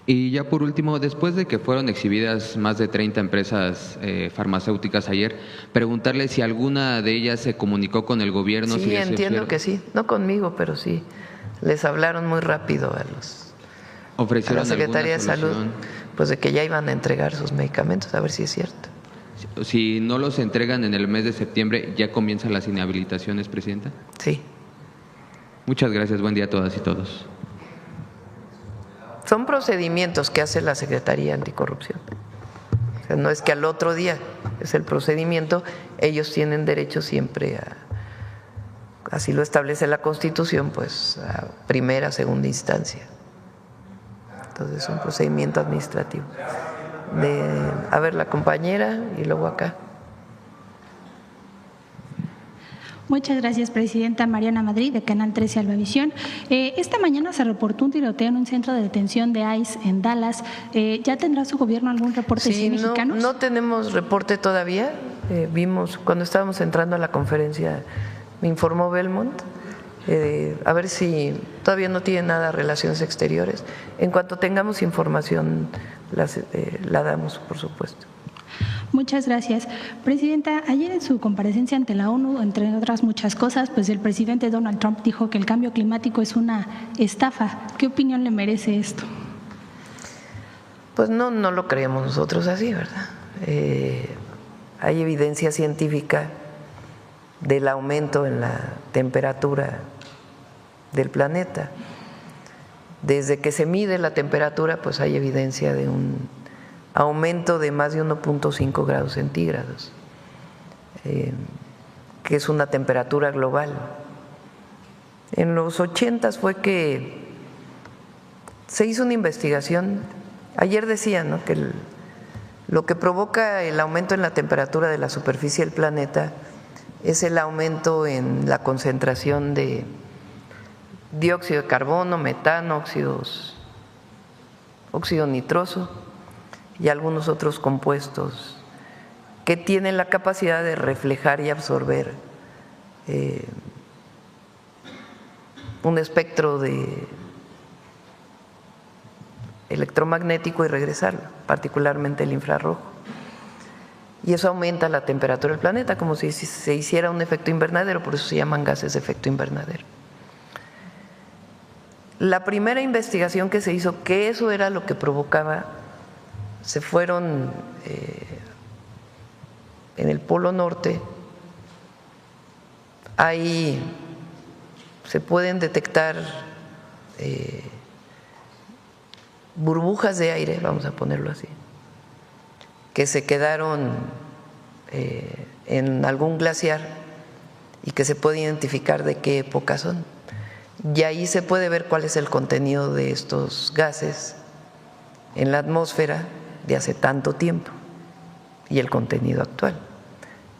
Y ya por último, después de que fueron exhibidas más de 30 empresas farmacéuticas ayer, preguntarle si alguna de ellas se comunicó con el gobierno. Sí, entiendo que sí, no conmigo, pero sí, les hablaron muy rápido a la Secretaría de Salud, pues de que ya iban a entregar sus medicamentos, a ver si es cierto. Si no los entregan en el mes de septiembre, ¿ya comienzan las inhabilitaciones, Presidenta? Sí. Muchas gracias. Buen día a todas y todos. Son procedimientos que hace la Secretaría Anticorrupción. O sea, no es que al otro día, es el procedimiento. Ellos tienen derecho siempre así lo establece la Constitución, pues a primera, segunda instancia. Entonces es un procedimiento administrativo. A ver, la compañera y luego acá. Muchas gracias, Presidenta. Mariana Madrid, de Canal 13 Albavisión. Esta mañana se reportó un tiroteo en un centro de detención de ICE en Dallas. ¿Ya tendrá su gobierno algún reporte de mexicanos? No tenemos reporte todavía. Vimos, cuando estábamos entrando a la conferencia, me informó Belmont, a ver si todavía no tiene nada Relaciones Exteriores. En cuanto tengamos información, la damos, por supuesto. Muchas gracias. Presidenta, ayer en su comparecencia ante la ONU, entre otras muchas cosas, pues el presidente Donald Trump dijo que el cambio climático es una estafa. ¿Qué opinión le merece esto? Pues no lo creemos nosotros así, ¿verdad? Hay evidencia científica del aumento en la temperatura del planeta. Desde que se mide la temperatura, pues hay evidencia de un aumento de más de 1.5 grados centígrados, que es una temperatura global. En los 80 fue que se hizo una investigación, ayer decían, ¿no?, que lo que provoca el aumento en la temperatura de la superficie del planeta es el aumento en la concentración de dióxido de carbono, metano, óxido nitroso y algunos otros compuestos que tienen la capacidad de reflejar y absorber un espectro de electromagnético y regresarlo, particularmente el infrarrojo. Y eso aumenta la temperatura del planeta, como si se hiciera un efecto invernadero, por eso se llaman gases de efecto invernadero. La primera investigación que se hizo, que eso era lo que provocaba, se fueron en el Polo Norte, ahí se pueden detectar burbujas de aire, vamos a ponerlo así, que se quedaron en algún glaciar y que se puede identificar de qué época son. Y ahí se puede ver cuál es el contenido de estos gases en la atmósfera de hace tanto tiempo y el contenido actual.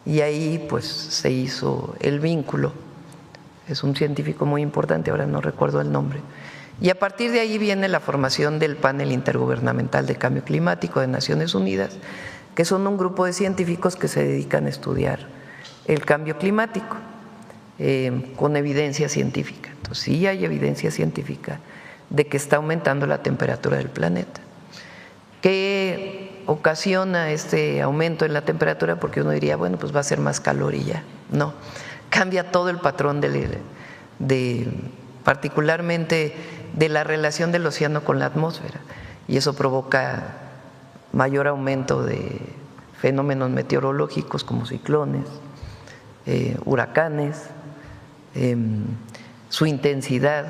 Y ahí pues se hizo el vínculo, es un científico muy importante, ahora no recuerdo el nombre, y a partir de ahí viene la formación del Panel Intergubernamental de Cambio Climático de Naciones Unidas, que son un grupo de científicos que se dedican a estudiar el cambio climático con evidencia científica. Entonces sí hay evidencia científica de que está aumentando la temperatura del planeta. ¿Qué ocasiona este aumento en la temperatura? Porque uno diría, bueno, pues va a ser más calor y ya. No, cambia todo el patrón particularmente de la relación del océano con la atmósfera, y eso provoca mayor aumento de fenómenos meteorológicos como ciclones, huracanes, su intensidad,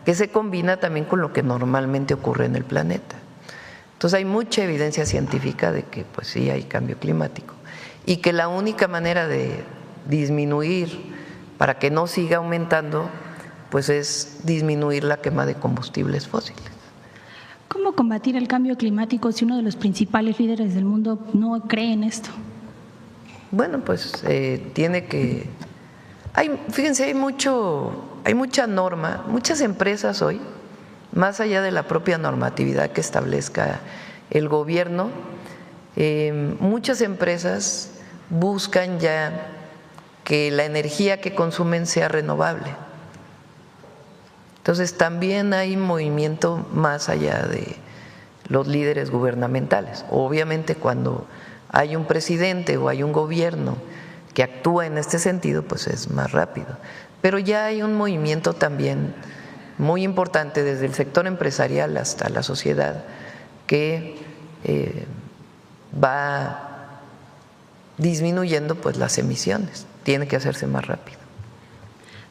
que se combina también con lo que normalmente ocurre en el planeta. Entonces hay mucha evidencia científica de que pues sí hay cambio climático y que la única manera de disminuir para que no siga aumentando pues es disminuir la quema de combustibles fósiles. ¿Cómo combatir el cambio climático si uno de los principales líderes del mundo no cree en esto? Bueno, pues tiene que… fíjense, hay mucha norma, muchas empresas hoy, más allá de la propia normatividad que establezca el gobierno, muchas empresas buscan ya que la energía que consumen sea renovable. Entonces también hay movimiento más allá de los líderes gubernamentales. Obviamente cuando hay un presidente o hay un gobierno que actúa en este sentido, pues es más rápido. Pero ya hay un movimiento también muy importante desde el sector empresarial hasta la sociedad que va disminuyendo pues las emisiones. Tiene que hacerse más rápido.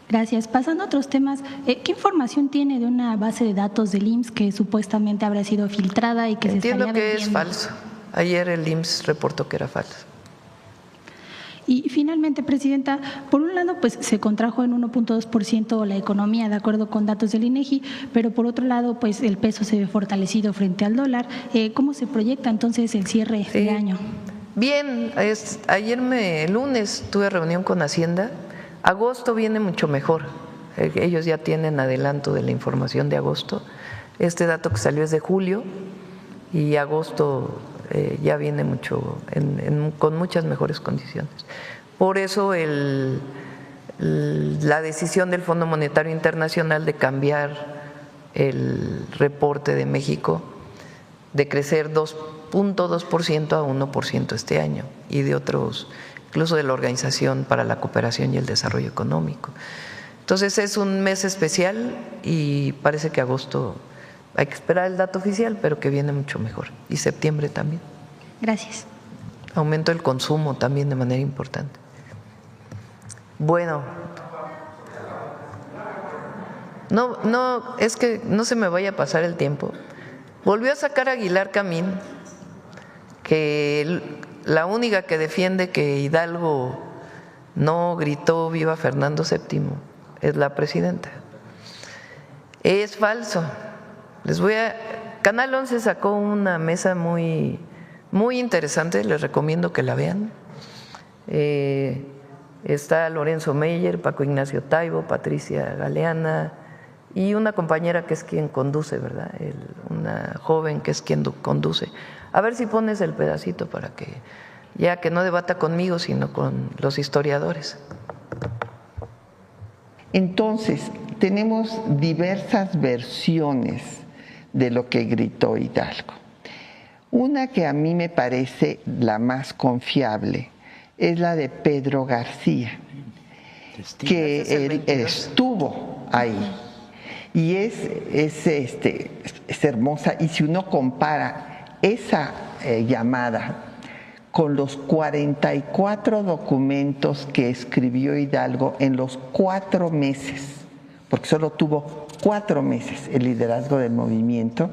Gracias. Pasando a otros temas, ¿qué información tiene de una base de datos del IMSS que supuestamente habrá sido filtrada y que se estaría vendiendo? Entiendo que es falso. Ayer el IMSS reportó que era falso. Y finalmente, Presidenta, por un lado pues se contrajo en 1.2% la economía de acuerdo con datos del INEGI, pero por otro lado pues el peso se ve fortalecido frente al dólar. ¿Cómo se proyecta entonces el cierre de año? Bien, el lunes tuve reunión con Hacienda. Agosto viene mucho mejor, ellos ya tienen adelanto de la información de agosto. Este dato que salió es de julio y agosto ya viene mucho con muchas mejores condiciones. Por eso la decisión del Fondo Monetario Internacional de cambiar el reporte de México, de crecer 2.2% a 1% este año, y de otros, incluso de la Organización para la Cooperación y el Desarrollo Económico. Entonces es un mes especial y parece que agosto hay que esperar el dato oficial, pero que viene mucho mejor, y septiembre también. Gracias. Aumento del consumo también de manera importante. Bueno, es que no se me vaya a pasar el tiempo. Volvió a sacar Aguilar Camín que la única que defiende que Hidalgo no gritó viva Fernando VII es la presidenta. Es falso. Canal 11 sacó una mesa muy interesante, les recomiendo que la vean. Está Lorenzo Meyer, Paco Ignacio Taibo, Patricia Galeana y una compañera que es quien conduce, ¿verdad? Una joven que es quien conduce. A ver si pones el pedacito para que, ya que no debata conmigo, sino con los historiadores. Entonces, tenemos diversas versiones de lo que gritó Hidalgo. Una que a mí me parece la más confiable es la de Pedro García, que él estuvo ahí. Y es hermosa. Y si uno compara esa llamada con los 44 documentos que escribió Hidalgo en los 4 meses, porque solo tuvo 4 meses el liderazgo del movimiento,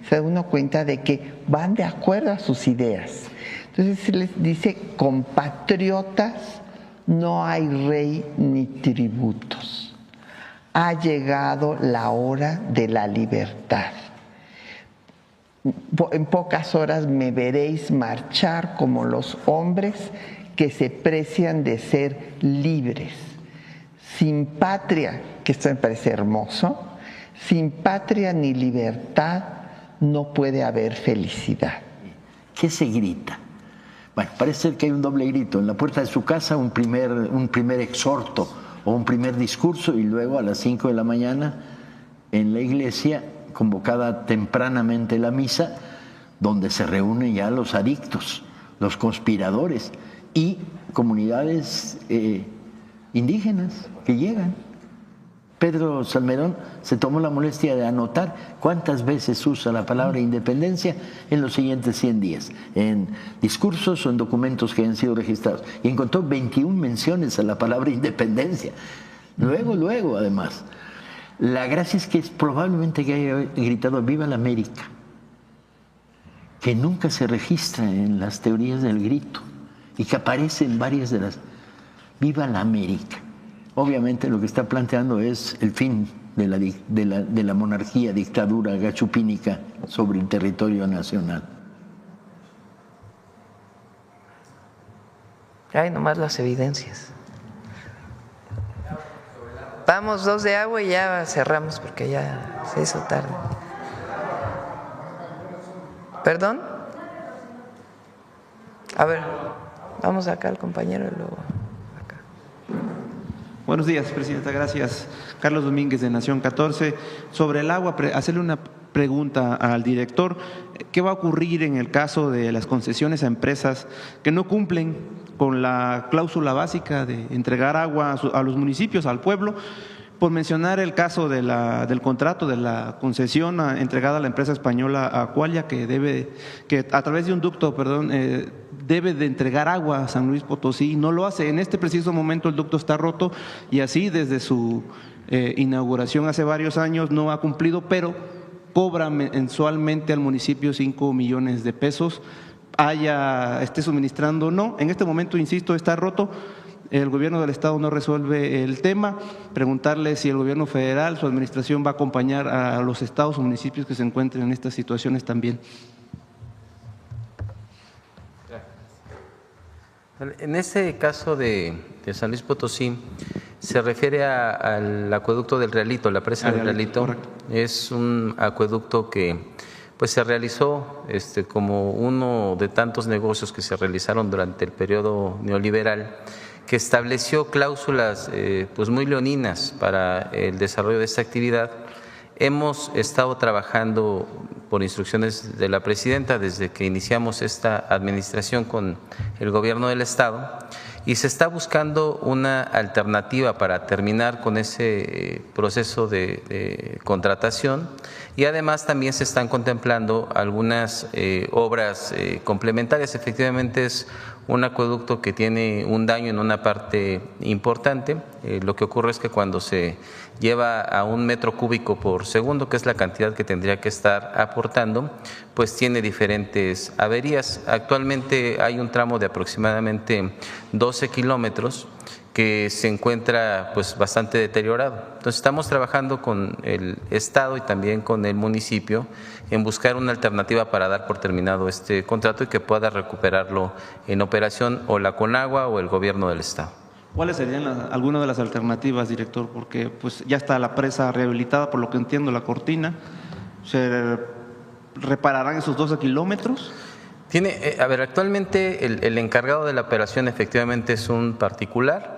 se da uno cuenta de que van de acuerdo a sus ideas. Entonces se les dice: compatriotas, no hay rey ni tributos. Ha llegado la hora de la libertad. En pocas horas me veréis marchar como los hombres que se precian de ser libres. Sin patria, que esto me parece hermoso, sin patria ni libertad no puede haber felicidad. ¿Qué se grita? Bueno, parece ser que hay un doble grito. En la puerta de su casa un primer exhorto o un primer discurso, y luego a las 5 de la mañana en la iglesia, convocada tempranamente la misa, donde se reúnen ya los adictos, los conspiradores y comunidades indígenas que llegan. Pedro Salmerón se tomó la molestia de anotar cuántas veces usa la palabra independencia en los siguientes 100 días, en discursos o en documentos que han sido registrados, y encontró 21 menciones a la palabra independencia. Luego, además, la gracia es que probablemente que haya gritado ¡Viva la América!, que nunca se registra en las teorías del grito y que aparece en varias de las ¡Viva la América! Obviamente lo que está planteando es el fin de la monarquía, dictadura gachupínica sobre el territorio nacional. Hay nomás las evidencias. Vamos 2 de agua y ya cerramos porque ya se hizo tarde. ¿Perdón? A ver, vamos acá al compañero y luego acá. Buenos días, Presidenta, gracias. Carlos Domínguez, de Nación 14. Sobre el agua, hacerle una pregunta al director. ¿Qué va a ocurrir en el caso de las concesiones a empresas que no cumplen con la cláusula básica de entregar agua a los municipios, al pueblo? Por mencionar el caso del contrato de la concesión entregada a la empresa española Aqualia, que a través de un ducto, debe de entregar agua a San Luis Potosí, no lo hace. En este preciso momento el ducto está roto y así desde su inauguración hace varios años no ha cumplido, pero cobra mensualmente al municipio 5 millones de pesos, esté suministrando o no. En este momento, insisto, está roto. El gobierno del estado no resuelve el tema. Preguntarle si el gobierno federal, su administración, va a acompañar a los estados o municipios que se encuentren en estas situaciones también. En este caso de San Luis Potosí, se refiere al acueducto del Realito, la presa del Realito. Correcto. Es un acueducto que pues se realizó como uno de tantos negocios que se realizaron durante el periodo neoliberal, que estableció cláusulas pues muy leoninas para el desarrollo de esta actividad. Hemos estado trabajando por instrucciones de la presidenta desde que iniciamos esta administración con el gobierno del estado, y se está buscando una alternativa para terminar con ese proceso de contratación, y además también se están contemplando algunas obras complementarias. Efectivamente es un acueducto que tiene un daño en una parte importante. Lo que ocurre es que cuando se lleva a 1 metro cúbico por segundo, que es la cantidad que tendría que estar aportando, pues tiene diferentes averías. Actualmente hay un tramo de aproximadamente 12 kilómetros que se encuentra pues bastante deteriorado. Entonces estamos trabajando con el Estado y también con el municipio en buscar una alternativa para dar por terminado este contrato y que pueda recuperarlo en operación o la Conagua o el gobierno del Estado. ¿Cuáles serían algunas de las alternativas, director? Porque pues ya está la presa rehabilitada, por lo que entiendo, la cortina. ¿Se repararán esos 12 kilómetros? Actualmente el encargado de la operación efectivamente es un particular.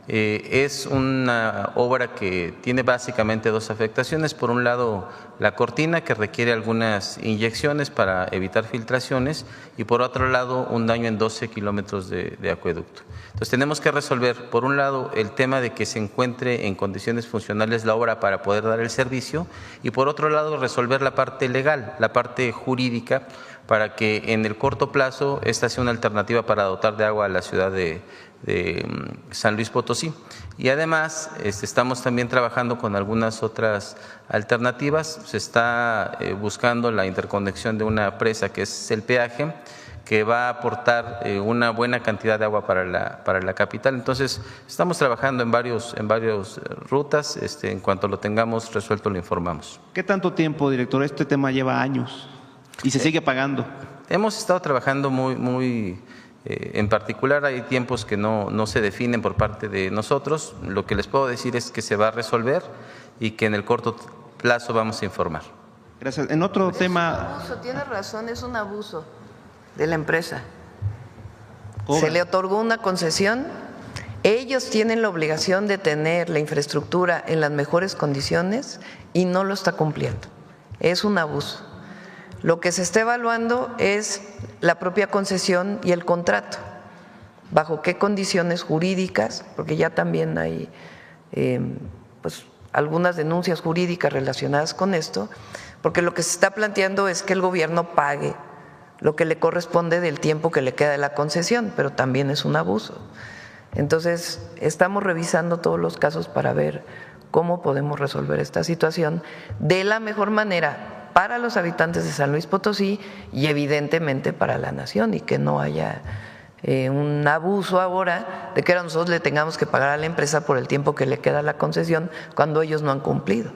Es una obra que tiene básicamente 2 afectaciones. Por un lado, la cortina, que requiere algunas inyecciones para evitar filtraciones, y por otro lado, un daño en 12 kilómetros de acueducto. Entonces tenemos que resolver, por un lado, el tema de que se encuentre en condiciones funcionales la obra para poder dar el servicio, y por otro lado, resolver la parte legal, la parte jurídica, para que en el corto plazo esta sea una alternativa para dotar de agua a la ciudad de San Luis Potosí. Y además estamos también trabajando con algunas otras alternativas. Se está buscando la interconexión de una presa que es el peaje, que va a aportar una buena cantidad de agua para la capital. Entonces estamos trabajando en varias rutas. En cuanto lo tengamos resuelto lo informamos. ¿Qué tanto tiempo, director? Este tema lleva años y se sigue pagando. Hemos estado trabajando muy en particular, hay tiempos que no se definen por parte de nosotros. Lo que les puedo decir es que se va a resolver y que en el corto plazo vamos a informar. Gracias. En otro tema… Tiene razón, es un abuso de la empresa. Se le otorgó una concesión, ellos tienen la obligación de tener la infraestructura en las mejores condiciones y no lo está cumpliendo. Es un abuso. Lo que se está evaluando es la propia concesión y el contrato, bajo qué condiciones jurídicas, porque ya también hay pues algunas denuncias jurídicas relacionadas con esto, porque lo que se está planteando es que el gobierno pague lo que le corresponde del tiempo que le queda de la concesión, pero también es un abuso. Entonces, estamos revisando todos los casos para ver cómo podemos resolver esta situación de la mejor manera para los habitantes de San Luis Potosí y evidentemente para la nación, y que no haya un abuso ahora de que ahora nosotros le tengamos que pagar a la empresa por el tiempo que le queda la concesión cuando ellos no han cumplido.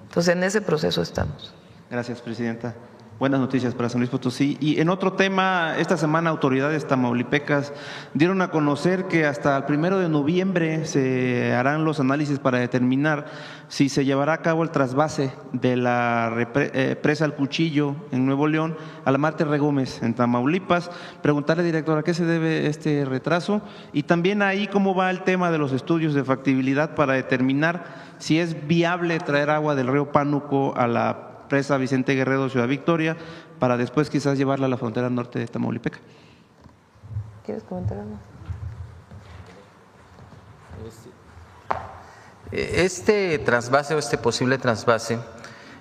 Entonces, en ese proceso estamos. Gracias, presidenta. Buenas noticias para San Luis Potosí. Y en otro tema, esta semana autoridades tamaulipecas dieron a conocer que hasta el 1 de noviembre se harán los análisis para determinar si se llevará a cabo el trasvase de la presa El Cuchillo en Nuevo León a la Marte Regómez en Tamaulipas. Preguntarle, director, ¿a qué se debe este retraso? Y también ahí cómo va el tema de los estudios de factibilidad para determinar si es viable traer agua del río Pánuco a la presa Vicente Guerrero, Ciudad Victoria, para después quizás llevarla a la frontera norte de Tamaulipeca. ¿Quieres comentar algo? Este trasvase o este posible trasvase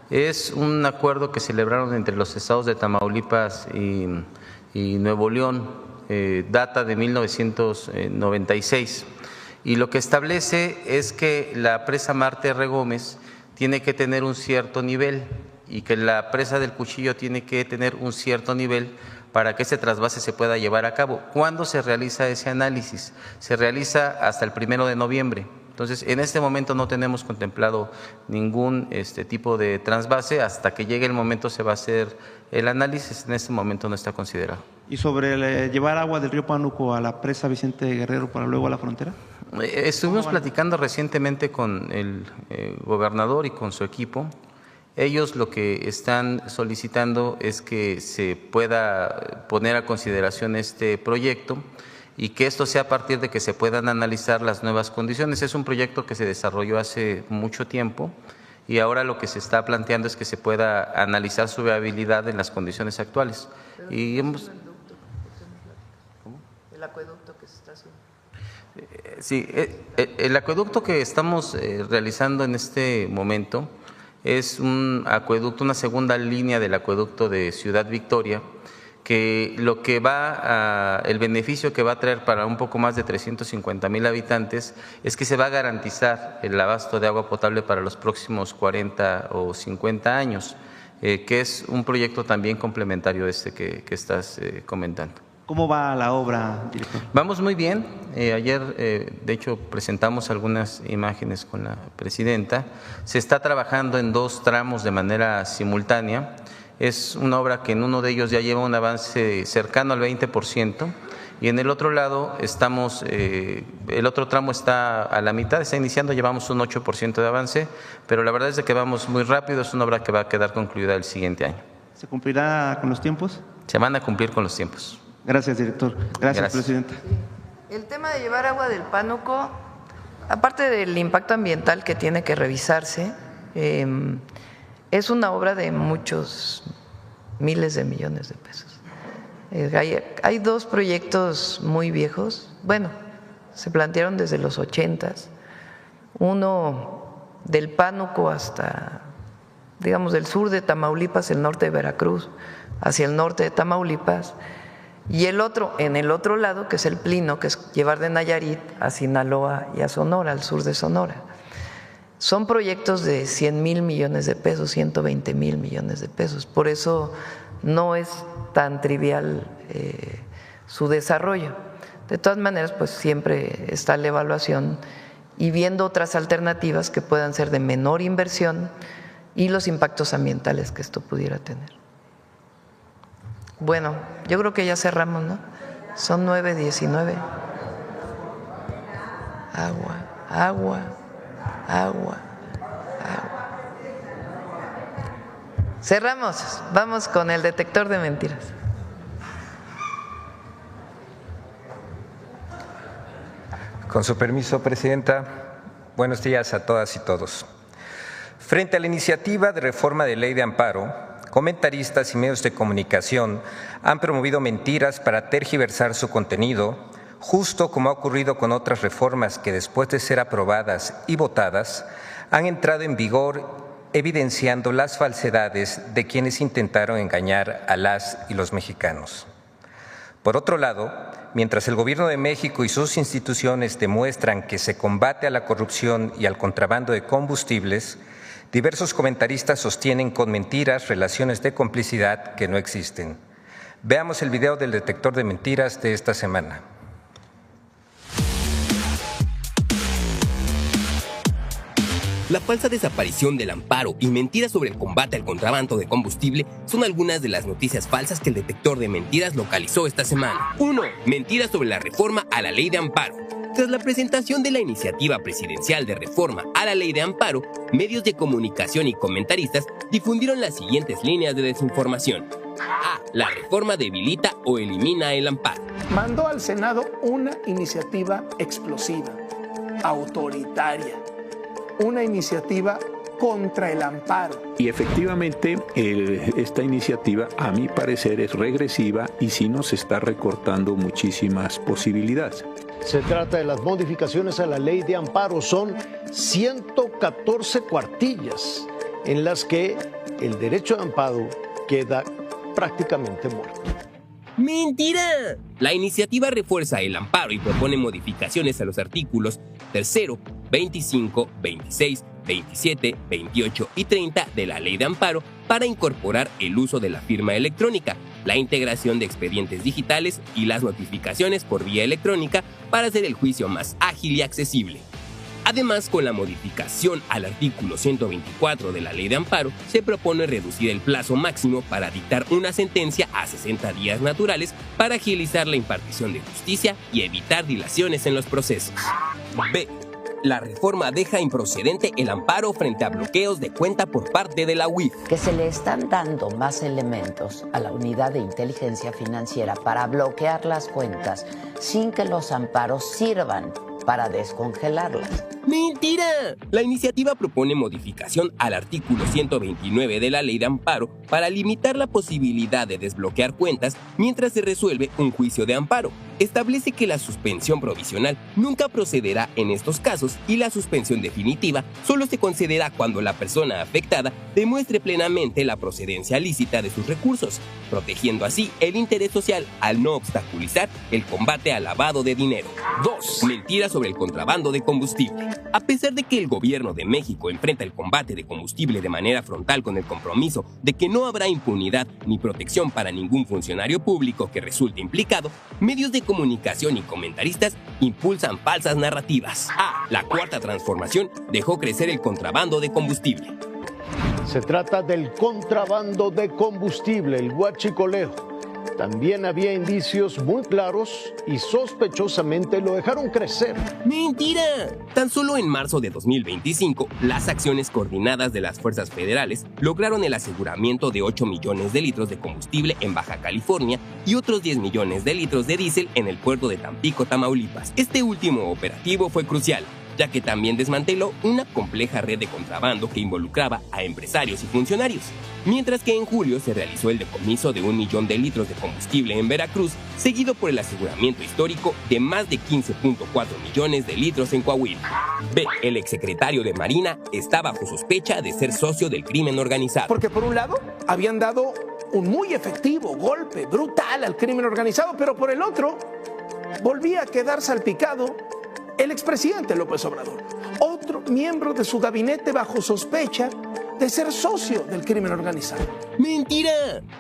es un acuerdo que celebraron entre los estados de Tamaulipas y Nuevo León, data de 1996, y lo que establece es que la presa Marte Regómez tiene que tener un cierto nivel y que la presa del Cuchillo tiene que tener un cierto nivel para que ese trasvase se pueda llevar a cabo. ¿Cuándo se realiza ese análisis? Se realiza hasta el 1 de noviembre. Entonces, en este momento no tenemos contemplado ningún tipo de trasvase. Hasta que llegue el momento se va a hacer el análisis. En este momento no está considerado. ¿Y sobre llevar agua del río Pánuco a la presa Vicente Guerrero para luego a la frontera? Estuvimos platicando recientemente con el gobernador y con su equipo. Ellos lo que están solicitando es que se pueda poner a consideración este proyecto y que esto sea a partir de que se puedan analizar las nuevas condiciones. Es un proyecto que se desarrolló hace mucho tiempo y ahora lo que se está planteando es que se pueda analizar su viabilidad en las condiciones actuales. Y hemos… El acueducto que se está haciendo. Sí, el acueducto que estamos realizando en este momento es un acueducto, una segunda línea del acueducto de Ciudad Victoria, que el beneficio que va a traer para un poco más de 350,000 habitantes es que se va a garantizar el abasto de agua potable para los próximos 40 o 50 años, que es un proyecto también complementario a este que estás comentando. ¿Cómo va la obra, director? Vamos muy bien. Ayer, de hecho, presentamos algunas imágenes con la presidenta. Se está trabajando en 2 tramos de manera simultánea. Es una obra que en uno de ellos ya lleva un avance cercano al 20%, y en el otro lado el otro tramo está a la mitad, está iniciando, llevamos un 8% de avance, pero la verdad es que vamos muy rápido, es una obra que va a quedar concluida el siguiente año. ¿Se cumplirá con los tiempos? Se van a cumplir con los tiempos. Gracias, director. Gracias. Presidenta. El tema de llevar agua del Pánuco, aparte del impacto ambiental que tiene que revisarse, es una obra de muchos miles de millones de pesos. Hay 2 proyectos muy viejos, bueno, se plantearon desde los 80s, uno del Pánuco hasta, digamos, del sur de Tamaulipas, el norte de Veracruz, hacia el norte de Tamaulipas, y el otro, en el otro lado, que es el Plino, que es llevar de Nayarit a Sinaloa y a Sonora, al sur de Sonora. Son proyectos de 100,000 millones de pesos, 120,000 millones de pesos. Por eso no es tan trivial su desarrollo. De todas maneras, pues siempre está la evaluación y viendo otras alternativas que puedan ser de menor inversión y los impactos ambientales que esto pudiera tener. Bueno, yo creo que ya cerramos, ¿no? Son 9:19. Agua. Cerramos, vamos con el detector de mentiras. Con su permiso, Presidenta, buenos días a todas y todos. Frente a la iniciativa de reforma de ley de amparo, comentaristas y medios de comunicación han promovido mentiras para tergiversar su contenido, justo como ha ocurrido con otras reformas que después de ser aprobadas y votadas han entrado en vigor, evidenciando las falsedades de quienes intentaron engañar a las y los mexicanos. Por otro lado, mientras el Gobierno de México y sus instituciones demuestran que se combate a la corrupción y al contrabando de combustibles, diversos comentaristas sostienen con mentiras relaciones de complicidad que no existen. Veamos el video del detector de mentiras de esta semana. La falsa desaparición del amparo y mentiras sobre el combate al contrabando de combustible son algunas de las noticias falsas que el detector de mentiras localizó esta semana. 1. Mentiras sobre la reforma a la ley de amparo. Tras la presentación de la iniciativa presidencial de reforma a la ley de amparo, medios de comunicación y comentaristas difundieron las siguientes líneas de desinformación. A. La reforma debilita o elimina el amparo. Mandó al Senado una iniciativa explosiva, autoritaria, una iniciativa contra el amparo. Y efectivamente esta iniciativa, a mi parecer, es regresiva y sí nos está recortando muchísimas posibilidades. Se trata de las modificaciones a la ley de amparo. Son 114 cuartillas en las que el derecho de amparo queda prácticamente muerto. ¡Mentira! La iniciativa refuerza el amparo y propone modificaciones a los artículos 3, 25, 26, 27, 28 y 30 de la Ley de Amparo para incorporar el uso de la firma electrónica, la integración de expedientes digitales y las notificaciones por vía electrónica para hacer el juicio más ágil y accesible. Además, con la modificación al artículo 124 de la Ley de Amparo, se propone reducir el plazo máximo para dictar una sentencia a 60 días naturales para agilizar la impartición de justicia y evitar dilaciones en los procesos. B. La reforma deja improcedente el amparo frente a bloqueos de cuenta por parte de la UIF. Que se le están dando más elementos a la unidad de inteligencia financiera para bloquear las cuentas sin que los amparos sirvan para descongelarlas. ¡Mentira! La iniciativa propone modificación al artículo 129 de la Ley de Amparo para limitar la posibilidad de desbloquear cuentas mientras se resuelve un juicio de amparo. establece que la suspensión provisional nunca procederá en estos casos y la suspensión definitiva solo se concederá cuando la persona afectada demuestre plenamente la procedencia lícita de sus recursos, protegiendo así el interés social al no obstaculizar el combate al lavado de dinero. 2. Mentiras sobre el contrabando de combustible. A pesar de que el gobierno de México enfrenta el combate de combustible de manera frontal con el compromiso de que no habrá impunidad ni protección para ningún funcionario público que resulte implicado, medios de comunicación y comentaristas impulsan falsas narrativas. La Cuarta Transformación dejó crecer el contrabando de combustible. Se trata del contrabando de combustible, el huachicoleo. También había indicios muy claros y sospechosamente lo dejaron crecer. ¡Mentira! Tan solo en marzo de 2025, las acciones coordinadas de las fuerzas federales lograron el aseguramiento de 8 millones de litros de combustible en Baja California y otros 10 millones de litros de diésel en el puerto de Tampico, Tamaulipas. Este último operativo fue crucial, ya que también desmanteló una compleja red de contrabando que involucraba a empresarios y funcionarios. Mientras que en julio se realizó el decomiso de 1 millón de litros de combustible en Veracruz, seguido por el aseguramiento histórico de más de 15.4 millones de litros en Coahuila. B. El exsecretario de Marina está bajo sospecha de ser socio del crimen organizado. Porque por un lado habían dado un muy efectivo golpe brutal al crimen organizado, pero por el otro volvía a quedar salpicado el expresidente López Obrador, otro miembro de su gabinete bajo sospecha de ser socio del crimen organizado. ¡Mentira!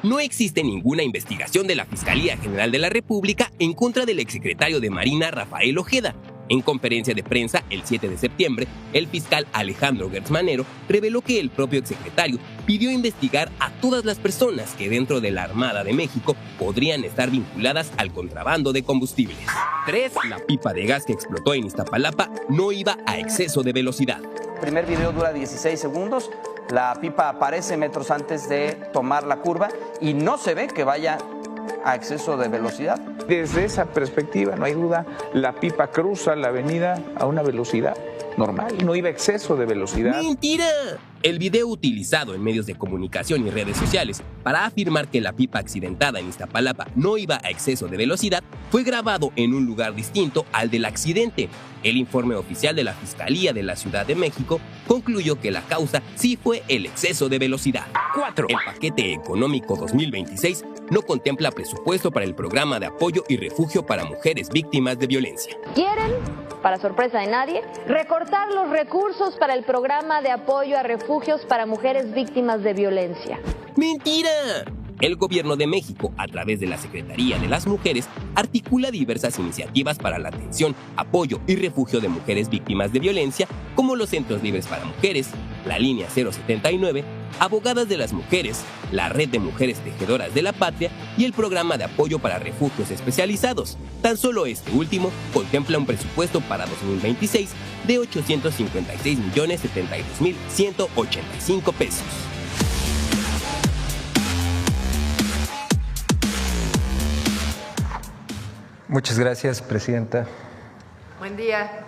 No existe ninguna investigación de la Fiscalía General de la República en contra del exsecretario de Marina Rafael Ojeda. En conferencia de prensa el 7 de septiembre, el fiscal Alejandro Gertz Manero reveló que el propio exsecretario pidió investigar a todas las personas que dentro de la Armada de México podrían estar vinculadas al contrabando de combustibles. 3. La pipa de gas que explotó en Iztapalapa no iba a exceso de velocidad. El primer video dura 16 segundos, la pipa aparece metros antes de tomar la curva y no se ve que vaya a exceso de velocidad. Desde esa perspectiva, no hay duda, la pipa cruza la avenida a una velocidad normal, no iba a exceso de velocidad. ¡Mentira! El video utilizado en medios de comunicación y redes sociales para afirmar que la pipa accidentada en Iztapalapa no iba a exceso de velocidad fue grabado en un lugar distinto al del accidente. El informe oficial de la Fiscalía de la Ciudad de México concluyó que la causa sí fue el exceso de velocidad. 4. El paquete económico 2026 no contempla presupuesto para el programa de apoyo y refugio para mujeres víctimas de violencia. ¿Quieren, para sorpresa de nadie, recortar los recursos para el programa de apoyo a refugios para mujeres víctimas de violencia? ¡Mentira! El Gobierno de México, a través de la Secretaría de las Mujeres, articula diversas iniciativas para la atención, apoyo y refugio de mujeres víctimas de violencia, como los Centros Libres para Mujeres, la Línea 079, Abogadas de las Mujeres, la Red de Mujeres Tejedoras de la Patria y el Programa de Apoyo para Refugios Especializados. Tan solo este último contempla un presupuesto para 2026 de 856.072.185 pesos. Muchas gracias, Presidenta. Buen día.